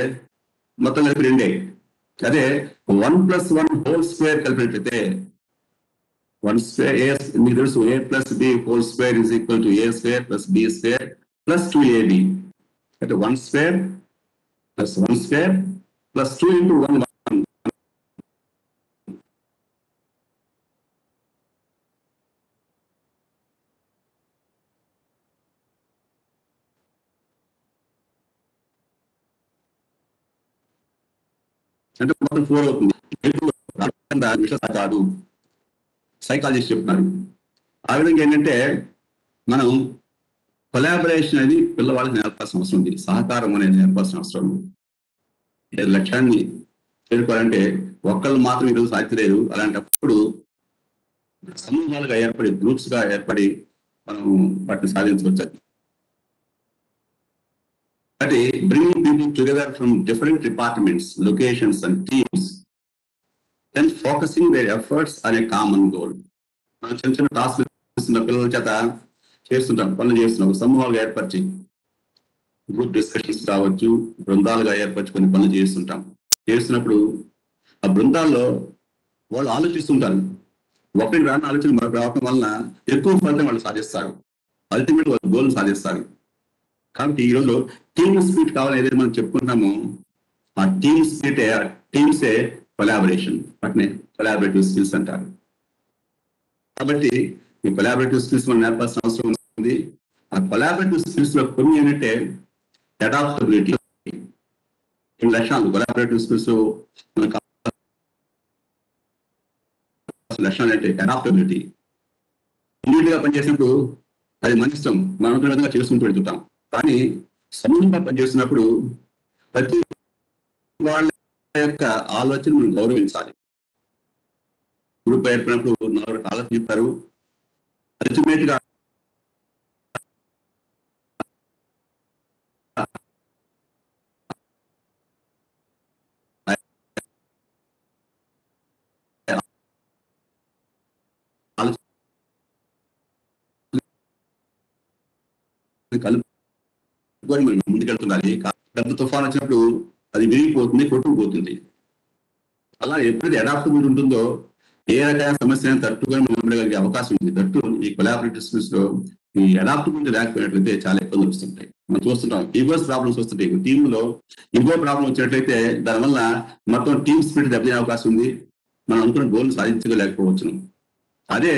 Speaker 2: మొత్తం కలిపి 2. అదే 1 + 1 whole square కలిపినట్లయితే 1² మీకు తెలుసు a + b whole square is equal to a² + b² + 2ab. అంటే 1² + 1² + 2 into 1. అంటే మొత్తం 4 అవుతుంది. కాదు సైకాలజిస్ట్ చెప్తున్నారు. ఆ విధంగా ఏంటంటే మనం కొలాబరేషన్ అనేది పిల్లవాళ్ళకి నేర్పాల్సిన అవసరం ఉంది, సహకారం అనేది నేర్పాల్సిన అవసరం ఉంది. లక్ష్యాన్ని చేరుకోవాలంటే ఒక్కళ్ళు మాత్రం ఈరోజు సాధించలేరు. అలాంటప్పుడు సమూహాలుగా ఏర్పడి గ్రూప్స్ గా ఏర్పడి మనం వాటిని సాధించవచ్చు. అంటే bringing people together from different departments, locations and teams, then focusing their efforts on a common goal. మనం చిన్న చిన్న టాస్క్లు చేస్తున్న పిల్లల చేత చేస్తుంటాం, పనులు చేస్తున్నాం, సమూహాలుగా ఏర్పరిచి గ్రూప్ డిస్కషన్స్ కావచ్చు, బృందాలుగా ఏర్పరిచి కొన్ని పనులు చేస్తుంటాం. చేస్తున్నప్పుడు ఆ బృందాల్లో వాళ్ళు ఆలోచిస్తుంటారు. ఒకరికి రాని ఆలోచన మనకు రావడం వలన ఎక్కువ ఫలితం వాళ్ళు సాధిస్తారు, అల్టిమేట్ వాళ్ళ గోల్ సాధిస్తారు. కాబట్టి ఈ రోజు టీమ్ స్పిరిట్ కావాలని ఏదైతే మనం చెప్పుకుంటామో ఆ టీమ్ స్పిరిట్, టీమ్సే కొలాబరేషన్, వాటిని కొలాబరేటివ్ స్కిల్స్ అంటారు. కాబట్టి ఈ కొలాబరేటివ్ స్కిల్స్ మనం నేర్పాల్సిన అవసరం ఉంది. ఆ కొలాబరేటివ్ స్కిల్స్ లో కొన్ని ఏంటంటే అడాప్టబిలిటీ. ఈ లక్షణాలు కొలాబరేటివ్ స్కిల్స్ లక్షణాలు అంటే అడాప్టబిలిటీ. ఇండివిజువల్ గా పనిచేసినప్పుడు అది మన ఇష్టం, మనం అనుకున్న విధంగా చేసుకుంటూ వెళ్తుంటాం. కానీ సమూహంగా పనిచేస్తున్నప్పుడు ప్రతి వాళ్ళ యొక్క ఆలోచన మనం గౌరవించాలి. గ్రూప్ ఏర్పడినప్పుడు 4 ఆలోచిస్తారు. అల్టిమేట్ గా కలుపుకొని మనం ముందుకెళ్తుండాలి. పెద్ద తుఫాన్ వచ్చినప్పుడు అది విరిగిపోతుంది, కొట్టుకుపోతుంది. అలా ఎప్పుడైతే అడాప్టబుల్ ఉంటుందో ఏ రకమైన సమస్యను తట్టుకొని మనం ఉండగలిగే అవకాశం ఉంది. తట్టు ఈ కొలాబరేటివ్ స్కిల్స్ లో ఈ అడాప్టబిలిటీ లేకపోయినట్లయితే చాలా ఇబ్బందులు వస్తుంటాయి. మనం చూస్తుంటాం ఈగోస్ ప్రాబ్లమ్స్ వస్తుంటాయి. టీమ్ లో ఈగో ప్రాబ్లం వచ్చినట్లయితే దానివల్ల మొత్తం టీమ్ స్పిరిట్ దెబ్బతినే అవకాశం ఉంది. మనం అనుకున్న గోల్ సాధించలేకపోవచ్చును. అదే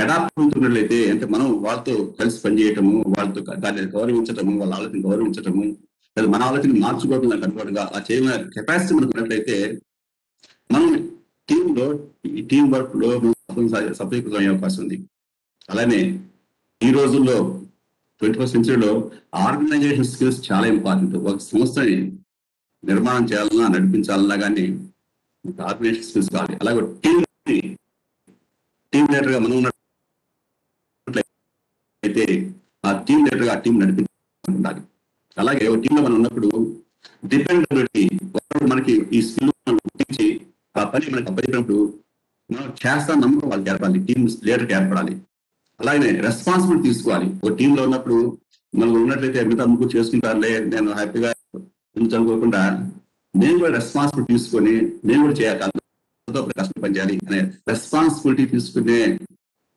Speaker 2: అడాప్టబిలిటీ ఉన్నట్లయితే అంటే మనం వాళ్ళతో కలిసి పనిచేయటము, వాళ్ళతో దాన్ని గౌరవించటము, వాళ్ళ ఆలోచన గౌరవించటము, లేదా మన ఆలోచన మార్చుకోవడం అనుకోవడంగా ఆ చేయగల కెపాసిటీ మనకు ఉన్నట్లయితే మనం టీంలో ఈ టీం వర్క్ లో సఫలీకృతం అయ్యే అవకాశం ఉంది. అలానే ఈ రోజుల్లో 21st సెంచరీలో ఆర్గనైజేషన్ స్కిల్స్ చాలా ఇంపార్టెంట్. ఒక సంస్థని నిర్మాణం చేయాలన్నా నడిపించాలన్నా కానీ ఆర్గనైజేషన్ స్కిల్స్ కావాలి. అలాగే టీం లీడర్ గా మనం ఉన్నట్లయితే ఆ టీం లీడర్ గా ఆ టీం నడిపించాలి. అలాగే ఒక టీంలో మనం ఉన్నప్పుడు డిపెండబిలిటీ మనకి ఈ స్కిల్ గుర్తించి ఆ పని మనకి అప్పచెప్పినప్పుడు మనం చేస్తా నమ్మకం వాళ్ళు ఏర్పడాలి, టీం లీడర్కి ఏర్పడాలి. అలాగే రెస్పాన్సిబిలిటీ తీసుకోవాలి. ఒక టీంలో ఉన్నప్పుడు మనం ఉన్నట్లయితే మిగతా ముగ్గురు చేసుకుంటారులే నేను హ్యాపీగా అనుకోకుండా నేను కూడా రెస్పాన్సిబిలిటీ తీసుకొని నేను కూడా చేయాలి, కష్టం పనిచేయాలి అనే రెస్పాన్సిబిలిటీ తీసుకునే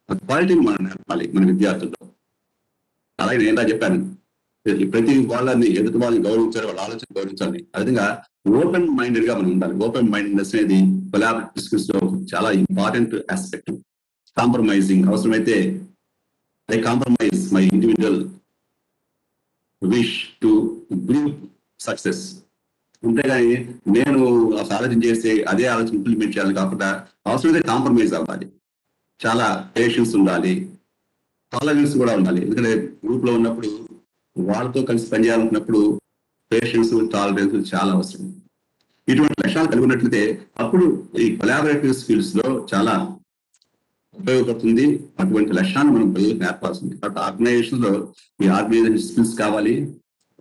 Speaker 2: క్వాలిటీని మనం నేర్పాలి మన విద్యార్థుల్లో. అలాగే నేను ఎలా చెప్పాను, ప్రతి వాళ్ళని ఎదుటి వాళ్ళని గౌరవించాలి, వాళ్ళ ఆలోచన గౌరవించాలి. ఆ విధంగా ఓపెన్ మైండెడ్ గా మనం ఉండాలి. ఓపెన్ మైండెడ్నెస్ అనేది కొలాబరేటివ్ స్కిల్స్ లో చాలా ఇంపార్టెంట్ ఆస్పెక్ట్. కాంప్రమైజింగ్ అవసరమైతే I compromise my individual wish to group success. అంతేగాని నేను ఆలోచన చేస్తే అదే ఆలోచన ఇంప్లిమెంట్ చేయాలి కాకుండా అవసరమైతే కాంప్రమైజ్ అవ్వాలి. చాలా పేషెన్స్ ఉండాలి, టాలరెన్స్ కూడా ఉండాలి. ఎందుకంటే గ్రూప్ లో ఉన్నప్పుడు వాళ్ళతో కలిసి పనిచేయాలనుకున్నప్పుడు పేషెన్స్, టాలరెన్స్ చాలా అవసరం. ఇటువంటి లక్షణాలు కలిగి ఉన్నట్లయితే అప్పుడు ఈ కొలాబరేటివ్ స్కిల్స్ లో చాలా ఉపయోగపడుతుంది. అటువంటి లక్షణాలు మనం పిల్లలకు నేర్పాల్సింది. కాబట్టి ఆర్గనైజేషన్ లో ఈ ఆర్గనైజేషన్ స్కిల్స్ కావాలి,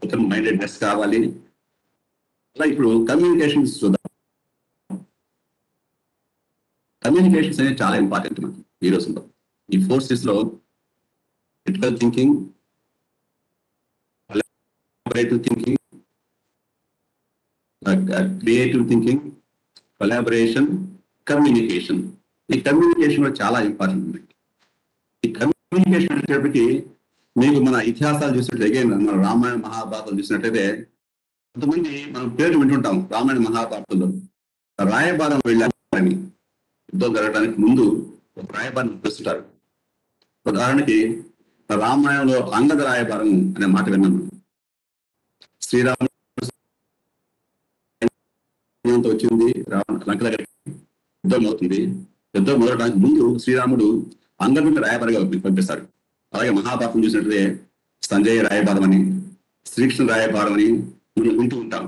Speaker 2: ఓపెన్ మైండెడ్నెస్ కావాలి. అలా ఇప్పుడు కమ్యూనికేషన్స్ చూద్దాం. కమ్యూనికేషన్స్ అనేది చాలా ఇంపార్టెంట్ మనకి ఈ రోజుల్లో. ఈ ఫోర్సెస్ లో critical thinking, collaborative thinking, creative thinking, collaboration, communication. ఈ కమ్యూనికేషన్ చాలా ఇంపార్టెంట్. ఈ కమ్యూనికేషన్ అనేటప్పటికీ మీకు మన ఇతిహాసాలు చూసినట్లయితే మన రామాయణ మహాభారతం చూసినట్లయితే కొంతమంది మనం పేరు వింటుంటాం. రామాయణ మహాభారతంలో రాయబారం వెళ్ళారని, యుద్ధం జరగడానికి ముందు ఒక రాయబారం పిలుస్తుంటారు. ఉదాహరణకి రామాయణంలో అంగద రాయబారం అనే మాట విన్నాము. శ్రీరాముడు వచ్చింది, లంక దగ్గర యుద్ధం అవుతుంది. యుద్ధం మొదలడానికి ముందు శ్రీరాముడు అంగదుని రాయబారిగా పంపిస్తాడు. అలాగే మహాభారతం చూసినట్లయితే సంజయ్ రాయబారం అని, శ్రీకృష్ణ రాయబారం అని మనం వింటూ ఉంటాం.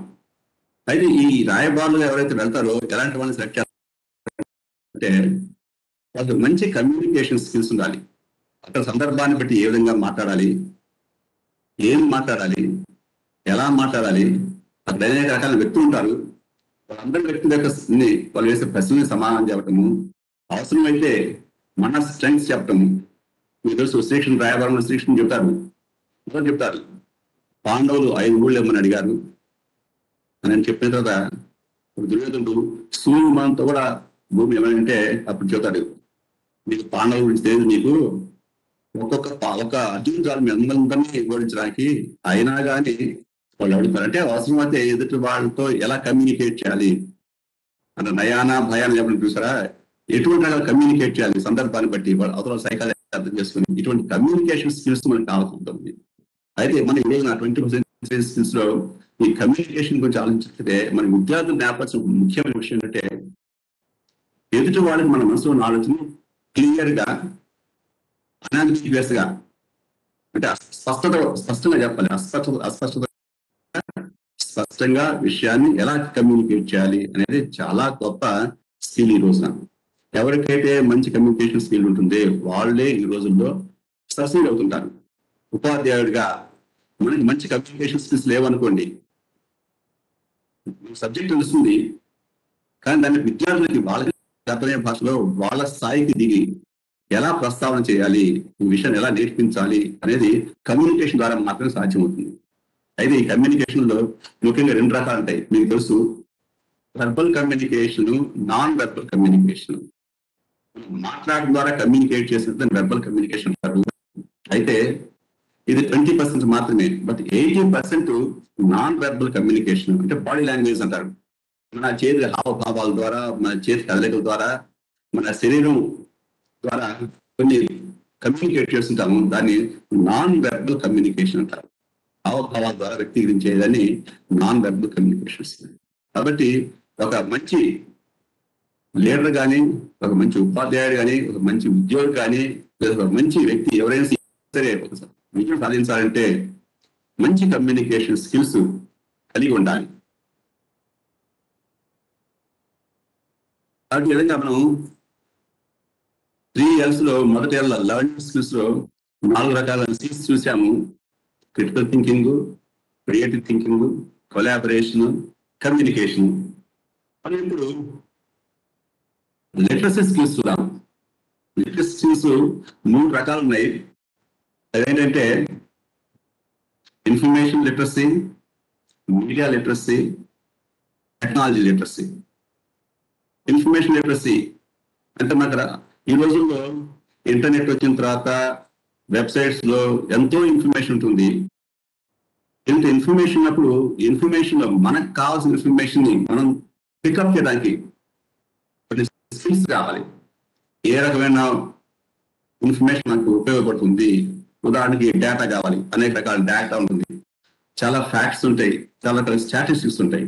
Speaker 2: అయితే ఈ రాయబారులు ఎవరైతే వెళ్తారో ఎలాంటి వాళ్ళని సెలెక్ట్ చేస్తారంటే వాళ్ళకి మంచి కమ్యూనికేషన్ స్కిల్స్ ఉండాలి. అక్కడ సందర్భాన్ని బట్టి ఏ విధంగా మాట్లాడాలి, ఏం మాట్లాడాలి, ఎలా మాట్లాడాలి. అక్కడ అనేక రకాల వ్యక్తులు ఉంటారు. వాళ్ళందరి వ్యక్తుల యొక్క వాళ్ళు వేసే ప్రశ్నలు సమాధానం చెప్పటము, అవసరమైతే మన స్ట్రెంగ్స్ చెప్పటము. మీకు తెలుసు శ్రీకృష్ణ రాయబారంలో శ్రీకృష్ణ చెప్తారు పాండవులు 5 ఊళ్ళు ఇవ్వమని అడిగారు అని చెప్పిన తర్వాత దుర్యోధనుడు సూర్యమానంతో కూడా భూమి ఏమంటే అప్పుడు చెప్తాడు, మీకు పాండవుల గురించి తెలియదు, మీకు ఒక అర్జునుడు మీ అందరినీ వివరించడానికి. అయినా కానీ వాళ్ళు అడుగుతారంటే అవసరమైతే ఎదుటి వాళ్ళతో ఎలా కమ్యూనికేట్ చేయాలి అంటే నయానా భయాన్ని చెప్పడం చూసారా, ఎటువంటి రకాల కమ్యూనికేట్ చేయాలి సందర్భాన్ని బట్టి అవతల సైకాలజీ అర్థం చేసుకుని ఇటువంటి కమ్యూనికేషన్ స్కిల్స్ మనకు కావాల్సి ఉంటుంది. అయితే మన ఈ రోజున 21st స్కిల్స్ లో ఈ కమ్యూనికేషన్ గురించి ఆలోచించితే మన విద్యార్థులు నేర్పాల్సిన ముఖ్యమైన విషయం ఏంటంటే ఎదుటి వాళ్ళకి మన మనసులో ఉన్న ఆలోచన క్లియర్ గా, అనాంబిగ్యూయస్ గా అంటే స్పష్టంగా చెప్పాలి. స్పష్టంగా విషయాన్ని ఎలా కమ్యూనికేట్ చేయాలి అనేది చాలా గొప్ప స్కిల్ ఈ రోజున. ఎవరికైతే మంచి కమ్యూనికేషన్ స్కిల్ ఉంటుందో వాళ్ళే ఈ రోజుల్లో సక్సెస్ అవుతుంటారు. ఉపాధ్యాయుడిగా మనకి మంచి కమ్యూనికేషన్ స్కిల్స్ లేవనుకోండి, సబ్జెక్ట్ తెలుస్తుంది కానీ దాన్ని విద్యార్థులకి వాళ్ళకి అర్థమయ్యే భాషలో వాళ్ళ స్థాయికి దిగి ఎలా ప్రస్తావన చేయాలి, ఈ విషయాన్ని ఎలా నేర్పించాలి అనేది కమ్యూనికేషన్ ద్వారా మాత్రమే సాధ్యమవుతుంది. అయితే ఈ కమ్యూనికేషన్ లో ముఖ్యంగా 2 రకాలు ఉంటాయి. మీకు తెలుసు, verbal communication, non verbal communication. మాట్లాడడం ద్వారా కమ్యూనికేట్ చేసిన వెర్బల్ కమ్యూనికేషన్ అంటారు. అయితే ఇది 20% మాత్రమే. బట్ 80% నాన్ వెర్బల్ కమ్యూనికేషన్ అంటే బాడీ లాంగ్వేజ్ అంటారు. మన చేతి హావభావాల ద్వారా, మన చేతి కదలికల ద్వారా, మన శరీరం ద్వారా కొన్ని కమ్యూనికేట్ చేస్తుంటాము. దాన్ని నాన్ వెర్బల్ కమ్యూనికేషన్ అంటారు. హావభావాల ద్వారా వ్యక్తీకరించేదాన్ని నాన్ వెర్బల్ కమ్యూనికేషన్స్. కాబట్టి ఒక మంచి లీడర్ కానీ, ఒక మంచి ఉపాధ్యాయుడు కానీ, ఒక మంచి ఉద్యోగి కానీ, లేదా ఒక మంచి వ్యక్తి ఎవరైనా సరే విజయం సాధించాలంటే మంచి కమ్యూనికేషన్ స్కిల్స్ కలిగి ఉండాలి. కాబట్టి విధంగా మనం 3 L's లో మొదటి లెర్నింగ్ స్కిల్స్ లో 4 రకాల స్కిల్స్ చూసాము. Critical thinking, creative thinking, collaboration, communication. మనం ఇప్పుడు లిటరసీ స్కిల్స్ చూద్దాం. లిటరసీ స్కిల్స్ 3 రకాలు ఉన్నాయి. అదేంటంటే information literacy, media literacy, technology literacy. Information literacy అంటే మనకు ఈ రోజుల్లో ఇంటర్నెట్ వచ్చిన తర్వాత వెబ్సైట్స్ లో ఎంతో ఇన్ఫర్మేషన్ ఉంటుంది. ఇంత ఇన్ఫర్మేషన్ ఉన్నప్పుడు ఇన్ఫర్మేషన్ లో మనకు కావాల్సిన ఇన్ఫర్మేషన్ ని మనం పికప్ చేయడానికి స్కిల్స్ కావాలి. ఏ రకమైన ఇన్ఫర్మేషన్ మనకు ఉపయోగపడుతుంది. ఉదాహరణకి డేటా కావాలి, అనేక రకాల డేటా ఉంటుంది, చాలా ఫ్యాక్ట్స్ ఉంటాయి, చాలా రకాల స్టాటిస్టిక్స్ ఉంటాయి.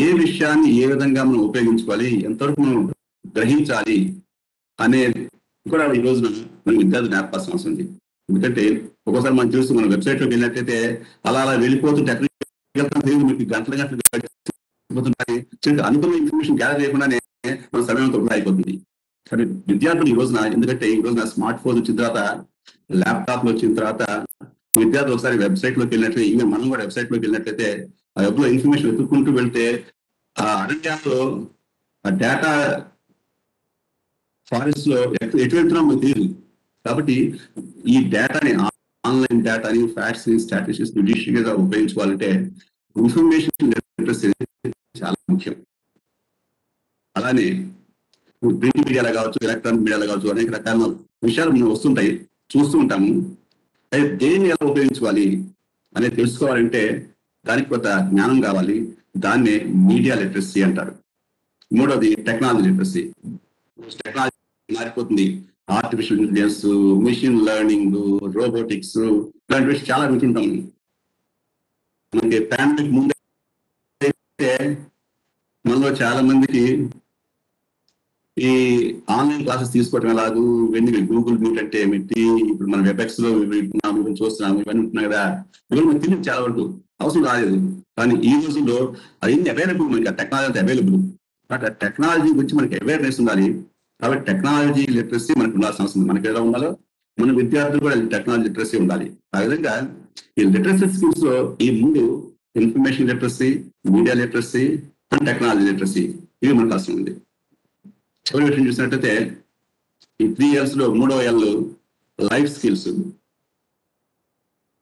Speaker 2: ఏ విషయాన్ని ఏ విధంగా మనం ఉపయోగించుకోవాలి, ఎంతవరకు మనం గ్రహించాలి అనే కూడా ఈ రోజున మనం విద్యార్థులు నేర్పాల్సిన అవసరం ఉంది. ఎందుకంటే ఒక్కోసారి మనం చూస్తూ మన వెబ్సైట్ లోకి వెళ్ళినట్లయితే అలా వెళ్ళిపోతుంటే మీకు గంటల అనుకున్న ఇన్ఫర్మేషన్ గ్యాదర్ చేయకుండానే మన సమయం వృధా అయిపోతుంది. కానీ విద్యార్థులు ఈ రోజున, ఎందుకంటే ఈ రోజున స్మార్ట్ ఫోన్ వచ్చిన తర్వాత, ల్యాప్టాప్లు వచ్చిన తర్వాత విద్యార్థులు ఒకసారి వెబ్సైట్ లోకి వెళ్ళినట్లయితే, ఈవెన్ మనం కూడా వెబ్సైట్ లోకి వెళ్ళినట్లయితే ఆ వెబ్ లో ఇన్ఫర్మేషన్ వెతుక్కుంటూ వెళ్తే ఆ అరణ్యాల్లో ఆ డేటా ఫారెస్ట్ లో ఎటు వెళ్తున్నాం మనకు తెలియదు. కాబట్టి ఈ డేటాని, ఆన్లైన్ డేటాని, ఫ్యాక్ట్స్ ని, స్టాటిస్టిక్స్ జ్యుడిషియల్ గా ఉపయోగించుకోవాలంటే ఇన్ఫర్మేషన్ లిటరసీ చాలా ముఖ్యం. అలానే ప్రింట్ మీడియాలో కావచ్చు, ఎలక్ట్రానిక్ మీడియాలో కావచ్చు, అనేక రకాల విషయాలు మనం వస్తుంటాయి, చూస్తూ ఉంటాము. అయితే దేన్ని ఎలా ఉపయోగించుకోవాలి అనేది తెలుసుకోవాలంటే దానికి కొంత జ్ఞానం కావాలి. దాన్నే మీడియా లిటరసీ అంటారు. మూడోది టెక్నాలజీ లిటరసీ. టెక్నాలజీ మారిపోతుంది. Artificial intelligence, machine learning, robotics, ఇలాంటి విషయం చాలా వింటుంటాం. మనకి పాండమిక్ ముందే మనలో చాలా మందికి ఈ ఆన్లైన్ క్లాసెస్ తీసుకోవడం ఎలాగూ, ఇవన్నీ గూగుల్ మీట్ అంటే ఏమిటి, ఇప్పుడు మనం వెబ్ఎక్స్ లో చూస్తున్నాము, ఇవన్నీ ఉంటున్నాయి కదా, ఇవన్నీ మనకు తెలియదు. చాలా వరకు అవసరం రాలేదు. కానీ ఈ రోజుల్లో అవన్నీ అవైలబుల్, మనకి టెక్నాలజీ అవైలబుల్. బట్ ఆ టెక్నాలజీ గురించి మనకి అవేర్నెస్ ఉండాలి. కాబట్టి టెక్నాలజీ లిటరసీ మనకు ఉండాల్సిన అవసరం ఉంది. మనకి ఎలా ఉండాలో మన విద్యార్థులు కూడా టెక్నాలజీ లిటరసీ ఉండాలి. ఆ విధంగా ఈ లిటరసీ స్కిల్స్ లో ఈ ముందు information literacy, media literacy and technology literacy ఇవి మనకు అవసరం ఉంది. చివరి విషయం చూసినట్టయితే ఈ 3 L's లో 3వ L లైఫ్ స్కిల్స్,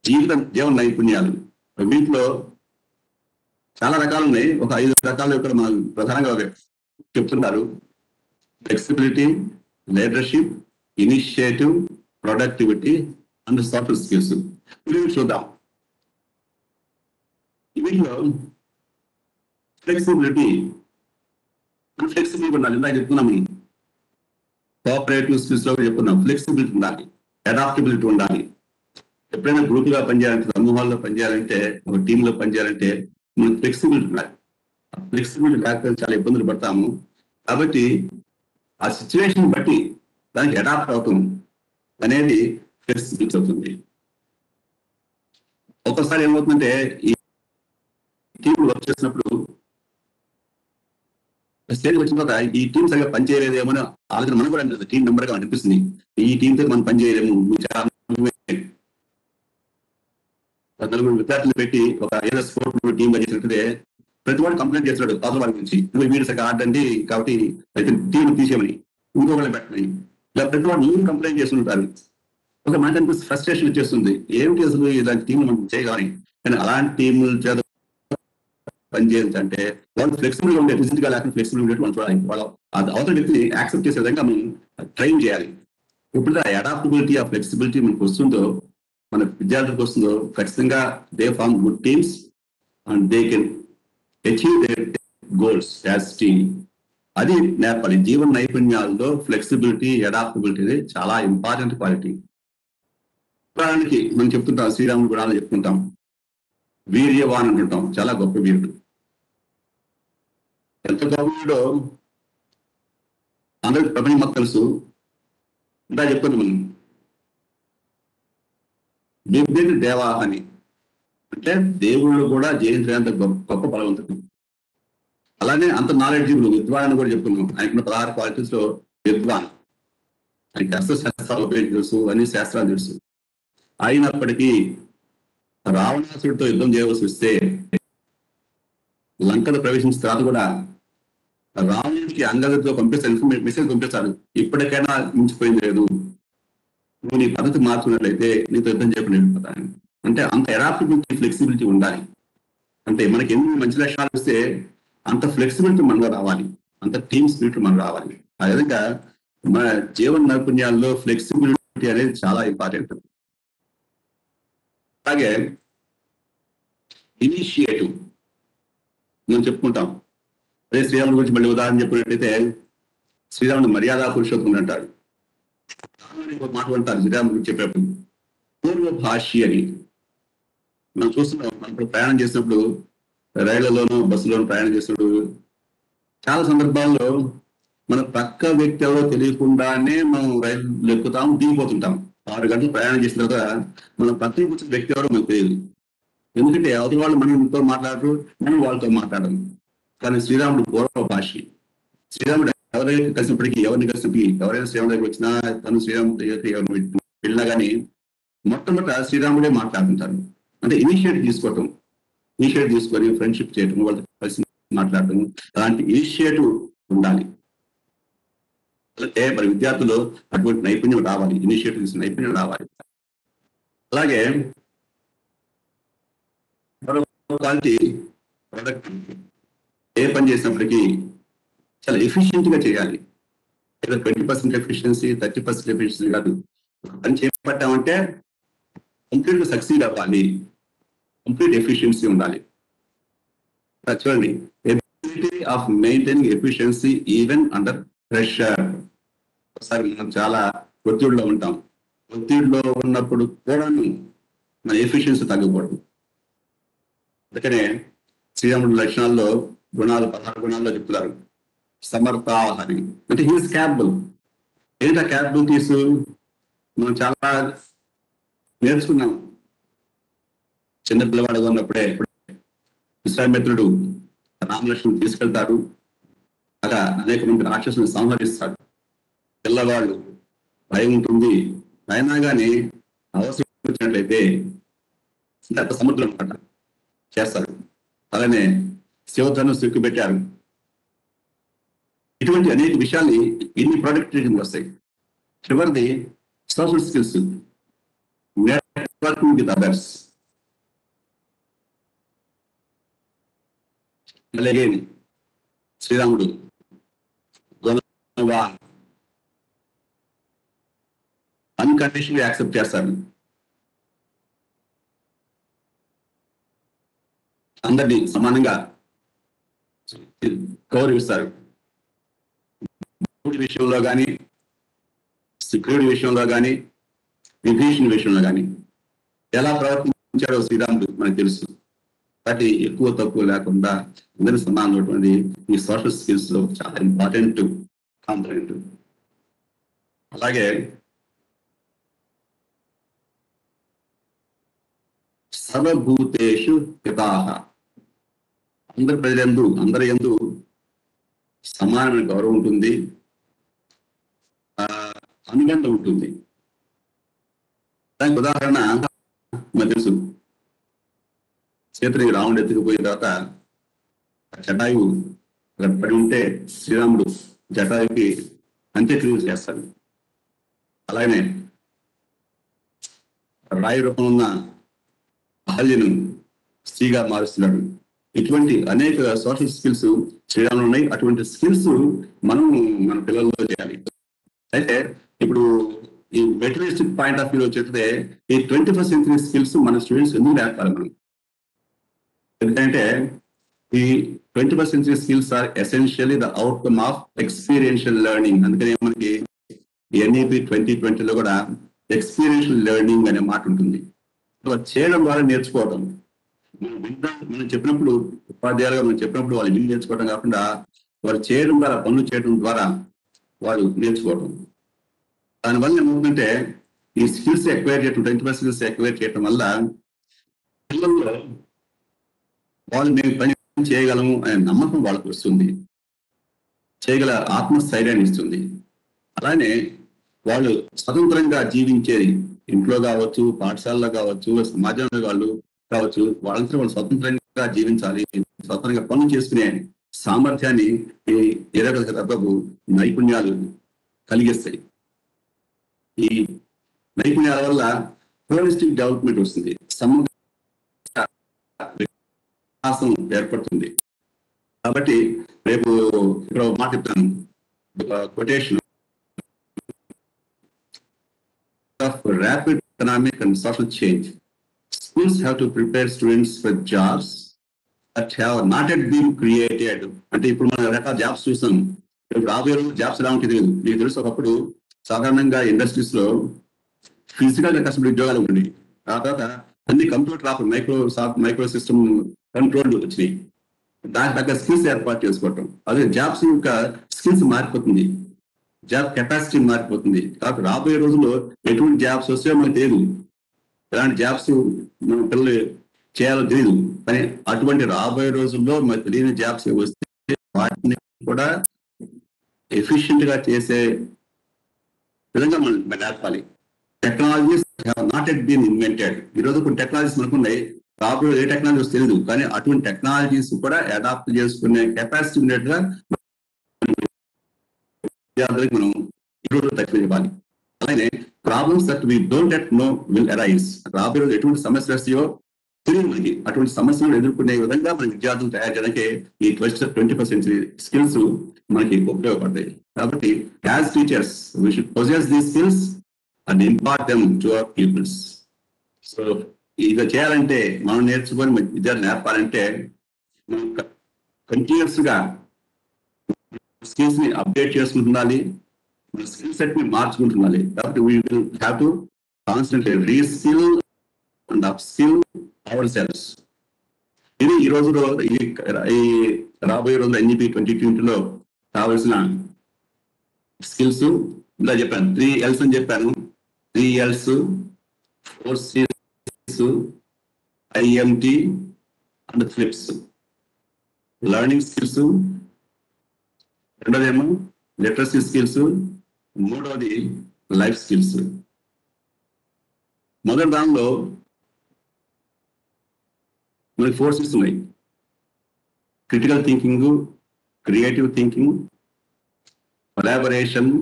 Speaker 2: జీవన నైపుణ్యాలు. వీటిలో చాలా రకాలు ఉన్నాయి. ఒక 5 రకాలు ఇక్కడ మనం ప్రధానంగా చెప్తున్నారు. Flexibility, leadership, initiative, productivity and soft skills. ఇవి చూద్దాం. వీటిలో ఫ్లెక్సిబిలిటీ ఉండాలి. ఇందాక చెప్తున్నాము, కోఆపరేటివ్ స్కిల్స్ లో చెప్తున్నాం. ఫ్లెక్సిబిలిటీ ఉండాలి, అడాప్టబిలిటీ ఉండాలి. ఎప్పుడైనా గ్రూప్ గా పనిచేయాలంటే, సమూహాల్లో పనిచేయాలంటే, ఒక టీమ్ లో పనిచేయాలంటే మనకు ఫ్లెక్సిబిలిటీ ఉండాలి. ఫ్లెక్సిబిలిటీ లేకపోతే చాలా ఇబ్బందులు పడతాము. కాబట్టి ఆ సిచ్యువేషన్ బట్టి దానికి అడాప్ట్ అవుతుంది అనేది ఫ్లెక్సిబిలిటీ అవుతుంది. ఒక్కోసారి ఏమవుతుందంటే ఈ టీం వర్క్ చేసినప్పుడు స్టేజ్ వచ్చిన తర్వాత ఈ టీం సరిగా పనిచేయలేదేమో అని ఆలోచన మనకు కూడా అనిపిస్తుంది. టీం మెంబర్ గా అనిపిస్తుంది, ఈ టీంతో మనం పనిచేయలేము. నలుగురు విద్యార్థులు పెట్టి ఒక ఏదో స్పోర్ట్ టీమ్ గా చేసినట్టే ప్రతి వాడు కంప్లైంట్ చేస్తున్నాడు అవతల వారి గురించి, వీడు సరిగా ఆడండి కాబట్టి అయితే టీం తీసేయమని, ఇంకొకరిని పెట్టమని. ఇలా ప్రతి వాడు న్యూ కంప్లైంట్ చేస్తుంటారు. ఒక మాట అనిపిస్తే ఫ్రస్ట్రేషన్ వచ్చేస్తుంది, ఏమిటి అసలు ఇలాంటి టీంలు మనం చేయగాని. కానీ అలాంటి టీంల చేత పనిచేయాలంటే వాళ్ళు ఫ్లెక్సిబుల్ గా ఉండే, ఫిజికల్ గా లేకుండా ఫ్లెక్సిబుల్ ఉండేట్టు మనం చూడాలి. వాళ్ళ అవతల వ్యక్తిని యాక్సెప్ట్ చేసే విధంగా మనం ట్రైన్ చేయాలి. ఎప్పుడైతే ఆ అడాప్టబిలిటీ, ఆ ఫ్లెక్సిబిలిటీ మనకు వస్తుందో, మన విద్యార్థులకు వస్తుందో, ఖచ్చితంగా they form good teams and they can achieve their goals as team. అది నేర్పాలి. జీవన నైపుణ్యాల్లో ఫ్లెక్సిబిలిటీ, అడాప్టబిలిటీ అనేది చాలా ఇంపార్టెంట్ క్వాలిటీ. ఉదాహరణకి మనం చెప్తుంటాం, శ్రీరాముడు గుణాలు చెప్తుంటాం, వీర్యవాన్ అంటుంటాం, చాలా గొప్ప వీరుడు. ఎంత గొప్ప వీరుడో అందరికి ప్రపంచం మాకు తెలుసు. ఇంకా చెప్తున్నాం మనం, బిబ్బిని దేవా అని, అంటే దేవుళ్ళు కూడా జయించేంత గొప్ప బలవంతుడు. అలానే అంత నాలెడ్జిబుల్ విద్వాన్ అని కూడా చెప్పుకున్నాం. ఆయనకున్న 16 క్వాలిటీస్ లో విద్వాన్. ఆయనకి అస్త్రశాస్త్రాలు ఉపయోగించి తెలుసు, అన్ని శాస్త్రాలు తెలుసు. అయినప్పటికీ రావణాసుడితో యుద్ధం చేయవలసి వస్తే లంకను ప్రవేశించిన తర్వాత కూడా రావణుడికి అంగదుడితో పంపిస్తాను, మెసేజ్ పంపిస్తాడు, ఇప్పటికైనా మించిపోయింది లేదు, నువ్వు నీ పద్ధతి మార్చుకున్నట్లయితే నీతో యుద్ధం చేయకుండా వెళ్ళిపోతాను. అంటే అంత అడాప్టబిలిటీ, ఫ్లెక్సిబిలిటీ ఉండాలి. అంటే మనకి ఎన్ని మంచి లక్షణాలు వస్తే అంత ఫ్లెక్సిబిలిటీ మనలో రావాలి, అంత టీమ్ స్పిరిట్ మనకు రావాలి. ఆ విధంగా మన జీవన నైపుణ్యాల్లో ఫ్లెక్సిబిలిటీ అనేది చాలా ఇంపార్టెంట్. అలాగే ఇనిషియేటివ్ మనం చెప్పుకుంటాం. అదే శ్రీరాముడి గురించి మళ్ళీ ఉదాహరణ చెప్పినట్లయితే, శ్రీరాముడు మర్యాద పురుషోత్తముడు అంటాడు. మాట్లాడతారు శ్రీరాముడి గురించి చెప్పేప్పుడు పూర్వభాషి అని. మనం చూస్తున్నాం, మనం ఇప్పుడు ప్రయాణం చేసినప్పుడు, రైళ్లలోనూ బస్సులోనూ ప్రయాణం చేసినప్పుడు చాలా సందర్భాల్లో మన పక్క వ్యక్తి ఎవరో తెలియకుండానే మనం రైలు ఎక్కుతాం, దిగిపోతుంటాం. 6 గంటలు ప్రయాణం చేసిన తర్వాత మన పక్కన కూర్చున్న వ్యక్తి ఎవరో మనకు తెలియదు. ఎందుకంటే అవతల వాళ్ళు మనతో మాట్లాడరు, మనం వాళ్ళతో మాట్లాడడం. కానీ శ్రీరాముడు పూర్వభాషి. శ్రీరాముడు ఎవరైనా కలిసినప్పటికీ, ఎవరిని కలిసినప్పటికీ, ఎవరైనా శ్రీరాముడు దగ్గర వచ్చినా, తను శ్రీరాముడు ఎవరిని వెళ్ళినా కానీ మొట్టమొదట శ్రీరాముడే మాట్లాడుతుంటారు. అంటే ఇనిషియేటివ్ తీసుకోవటం, ఇనిషియేటివ్ తీసుకొని ఫ్రెండ్షిప్ చేయటం, వాళ్ళతో కలిసి మాట్లాడటం, అలాంటి ఇనిషియేటివ్ ఉండాలి. అంటే మరి విద్యార్థులు అటువంటి నైపుణ్యం రావాలి, ఇనిషియేటివ్ తీసుకునే నైపుణ్యం రావాలి. అలాగే క్వాలిటీ, ప్రొడక్ట్, ఏ పని చేసినప్పటికీ చాలా ఎఫిషియెంట్ గా చేయాలి. ఏదో 20% ఎఫిషియన్సీ, 30% ఎఫిషియన్సీ కాదు. పని చేపట్టామంటే కంప్లీట్ గా సక్సీడ్ అవ్వాలి, కంప్లీట్ ఎఫిషియన్సీ ఉండాలి. చూడండి, ability of maintaining efficiency even under pressure. ఒకసారి మనం చాలా ఒత్తిడిలో ఉంటాం, ఒత్తిడిలో ఉన్నప్పుడు కూడా మన ఎఫిషియన్సీ తగ్గకూడదు. అందుకనే శ్రీరాముడి లక్షణాల్లో గుణాలు 16 గుణాల్లో చెప్తున్నారు. సమర్థ అని అంటే హీస్ క్యాపబుల్. ఏంటా క్యాపబిలిటీస్ మనం చాలా నేర్చుకున్నాం. చిన్నపిల్లవాడుగా ఉన్నప్పుడే విశ్వామిత్రుడు రామలక్ష్మణుడు తీసుకెళ్తాడు, అలా అనేక మంది రాక్షసులను సంహరిస్తాడు. పిల్లవాళ్ళు భయం ఉంటుంది, అయినా కానీ అవసరం వచ్చినట్లయితే సముద్రం అన్నమాట చేస్తారు. అలానే శివధనుస్సు ఎక్కువ పెట్టారు. ఇటువంటి అనేక విషయాల్ని ఇన్ని ప్రొడక్టివిటీ వస్తాయి. చివరిది social skills, networking with others. అలాగే శ్రీరాముడు అన్కండిషనల్ యాక్సెప్ట్ చేస్తారు, అందరినీ సమానంగా గౌరవిస్తారు. విషయంలో కానీ, సెక్యూరిటీ విషయంలో కానీ, విభీషణ విషయంలో కానీ ఎలా ప్రవర్తించారో శ్రీరాముడు మనకు తెలుసు. కాబట్టి ఎక్కువ తక్కువ లేకుండా అందరి సమానం. ఈ సోషల్ స్కిల్స్ లో చాలా ఇంపార్టెంట్ కాంపోనెంట్. అలాగే సర్వభూతేషు హితాః, అందరి ప్రజలందు, అందరి యందు సమానమైన గౌరవం ఉంటుంది, అనుబంధ ఉంటుంది. దానికి ఉదాహరణ మనకు తెలుసు. సీతని రాముడు ఎత్తుకుపోయిన తర్వాత జటాయువు అక్కడ పడి ఉంటే శ్రీరాముడు జటాయుకి అంత్యక్రియలు చేస్తాడు. అలాగనే రాయి రూపంలో ఉన్న అహల్యను స్త్రీగా మారుస్తున్నాడు. ఇటువంటి అనేక సోషల్ స్కిల్స్ చేయడంలో ఉన్నాయి. అటువంటి స్కిల్స్ మనం మన పిల్లల్లో చేయాలి. అయితే ఇప్పుడు ఈ మెటీరియలిస్టిక్ పాయింట్ ఆఫ్ వ్యూ వచ్చేస్తే ఈ 21st century స్కిల్స్ మన స్టూడెంట్స్ ఎందుకు నేర్పాలి మనం? ఎందుకంటే ఈ 21st century skills are essentially the outcome of experiential learning. అందుకని మనకి NEP 2020లో కూడా ఎక్స్పీరియన్షియల్ లెర్నింగ్ అనే మాట ఉంటుంది. చేయడం ద్వారా నేర్చుకోవడం. మనం చెప్పినప్పుడు ఉపాధ్యాయులుగా మనం చెప్పినప్పుడు వాళ్ళు విని నేర్చుకోవడం కాకుండా వారు చేయడం ద్వారా, పనులు చేయడం ద్వారా వాళ్ళు నేర్చుకోవడం. దానివల్ల ఏమవుతుందంటే ఈ స్కిల్స్ ఎక్వైర్ చేయడం, 20% స్కిల్స్ ఎక్వైర్ చేయడం వల్ల పిల్లల్లో వాళ్ళు మేము పని చేయగలము అనే నమ్మకం వాళ్ళకు వస్తుంది, చేయగల ఆత్మస్థైర్యాన్ని ఇస్తుంది. అలానే వాళ్ళు స్వతంత్రంగా జీవించేది, ఇంట్లో కావచ్చు, పాఠశాలలో కావచ్చు, సమాజంలో వాళ్ళు కావచ్చు, వాళ్ళంతా వాళ్ళు స్వతంత్రంగా జీవించాలి, స్వతంత్రంగా పనులు చేసుకునే సామర్థ్యాన్ని ఈ 21వ శతాబ్దపు నైపుణ్యాలు కలిగిస్తాయి. ఈ నైపుణ్యాల వల్ల హోలిస్టిక్ డెవలప్మెంట్ వస్తుంది, సమగ్ర వికాసం ఏర్పడుతుంది. కాబట్టి రేపు ఇక్కడ మాట చెప్తాను, quotation of rapid economic and social change. Schools have to prepare students for jobs that have not yet been created. అంటే ఇప్పుడు మనం రకాల జాబ్స్ చూస్తాం. ఇప్పుడు రాబోయే రోజు జాబ్స్ ఎలా ఉంటుంది తెలియదు. మీకు తెలుసు, ఒకప్పుడు సాధారణంగా ఇండస్ట్రీస్ లో ఫిజికల్ గా కష్టపడే ఉద్యోగాలు ఉండి, ఆ తర్వాత అన్ని computer of micro system control వచ్చినాయి. దానికి తగ్గ స్కిల్స్ ఏర్పాటు చేసుకోవటం. అదే జాబ్స్ యొక్క స్కిల్స్ మారిపోతుంది, జాబ్ కెపాసిటీ మారిపోతుంది. కాబట్టి రాబోయే రోజుల్లో ఎటువంటి జాబ్స్ వస్తాయో మనకు తెలియదు, ఎలాంటి జాబ్స్ మన పిల్లలు చేయాలో తెలియదు. కానీ అటువంటి రాబోయే రోజుల్లో మనకు తెలియని జాబ్స్ వస్తే వాటిని కూడా ఎఫిషియెంట్ గా చేసే విధంగా మనం నేర్పాలి. Technologies have not yet been invented. ఈరోజు కొన్ని టెక్నాలజీస్ మనకున్నాయి, రాబోయే ఏ టెక్నాలజీస్ తెలియదు. కానీ అటువంటి టెక్నాలజీస్ కూడా అడాప్ట్ చేసుకునే కెపాసిటీ ఉండేట్టుగా విద్యార్థులకు మనం ఈరోజు తక్కువ ఇవ్వాలి. అలానే problems that we don't yet know will arise. రాబోయే రోజు ఎటువంటి సమస్యలు వస్తాయో తెలియదు మనకి. అటువంటి సమస్యలను ఎదుర్కొనే విధంగా మన విద్యార్థులు తయారు చేయడానికి ఈ 21st century స్కిల్స్ మనకి ఉపయోగపడతాయి. కాబట్టి as teachers we should possess these skills and impart them to our peoples. So ఇది చేయాలంటే, మనం నేర్చుకొని విద్యార్థులు నేర్పాలంటే మనం కంటిన్యూస్ గా స్కిల్స్ ని అప్డేట్ చేసుకుంటుండాలి, మన స్కిల్ సెట్ ని మార్చుకుంటుండాలి. కాబట్టి we will have to constantly reskill and upskill our selves. ఇది ఈ రోజులో ఈ రాబోయే రోజుల్లో NEP 2020లో కావాల్సిన స్కిల్స్. ఇలా చెప్పాను 3 L's అని చెప్పాను. 3 L's, 4 C's, IMT and flips. Learning skills, రెండోదేమో లిటరసీ స్కిల్స్, మూడవది లైఫ్ స్కిల్స్. మొదటి దానిలో మనకి 4 C's ఉన్నాయి: critical thinking, creative thinking, collaboration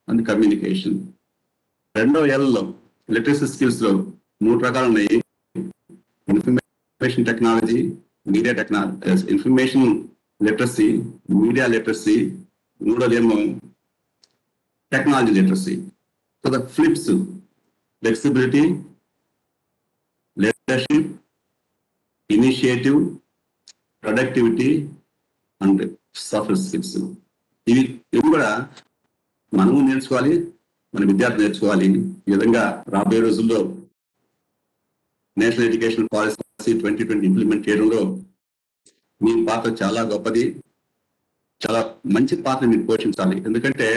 Speaker 2: and communication. రెండో Lలో లిటరసీ స్కిల్స్ లో 3 రకాలు ఉన్నాయి: information technology, media technology, information literacy, media literacy, మూడోదేమో technology literacy. So the flips flexibility, leadership, initiative, productivity and soft skills. ఇవి కూడా మనము నేర్చుకోవాలి, మన విద్యార్థులు నేర్చుకోవాలి. ఈ విధంగా రాబోయే రోజుల్లో నేషనల్ ఎడ్యుకేషన్ పాలసీ 2020 ఇంప్లిమెంట్ చేయడంలో మీ పాత్ర చాలా గొప్పది, చాలా మంచి పాత్ర మీరు పోషించాలి. ఎందుకంటే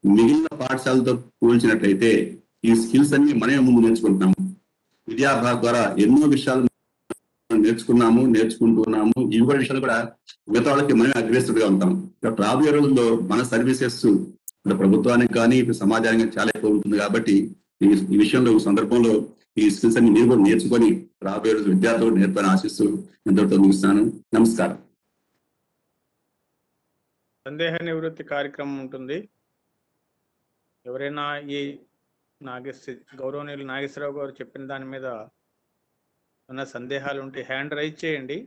Speaker 2: మిగిలిన పాఠశాలతో పోల్చినట్లయితే ఈ స్కిల్స్ అన్ని మనమే ముందు నేర్చుకుంటున్నాము. విద్యాభాగ ద్వారా ఎన్నో విషయాలు నేర్చుకుంటున్నాము. ఇవి కూడా విషయాలు కూడా మిగతా వాళ్ళకి మనమే అగ్రెసివ్గా ఉంటాం. రాబోయే రోజుల్లో మన సర్వీసెస్ ప్రభుత్వానికి కానీ సమాజానికి చాలా ఎక్కువ ఉంటుంది. కాబట్టి ఈ విషయంలో, ఈ సందర్భంలో ఈ స్కిల్స్ అన్ని మీరు కూడా నేర్చుకొని రాబోయే రోజు విద్యార్థులు నేర్పని ఆశిస్తూ ఎంతటితో ముగిస్తాను. నమస్కారం.
Speaker 3: సందేహ నివృత్తి కార్యక్రమం ఉంటుంది. ఎవరైనా ఈ గౌరవనీయులు నాగేశ్వరరావు గారు చెప్పిన దాని మీద ఉన్న సందేహాలు ఉంటే హ్యాండ్ రైజ్ చేయండి.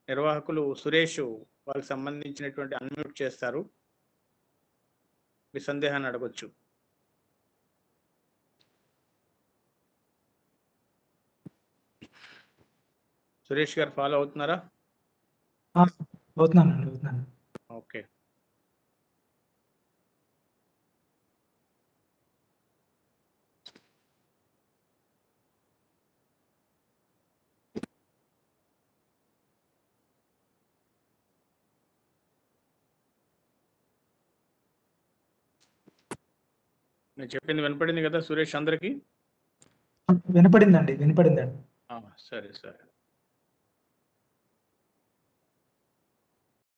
Speaker 3: నిర్వాహకులు సురేష్ వాళ్ళకి సంబంధించినటువంటి అన్మ్యూట్ చేస్తారు, మీ సందేహాన్ని అడగొచ్చు. సురేష్ గారు ఫాలో అవుతున్నారా?
Speaker 1: అవుతున్నాను.
Speaker 3: ఓకే. నేను చెప్పింది వినపడింది కదా సురేష్ అందరికి?
Speaker 1: వినపడిందండి.
Speaker 3: సరే.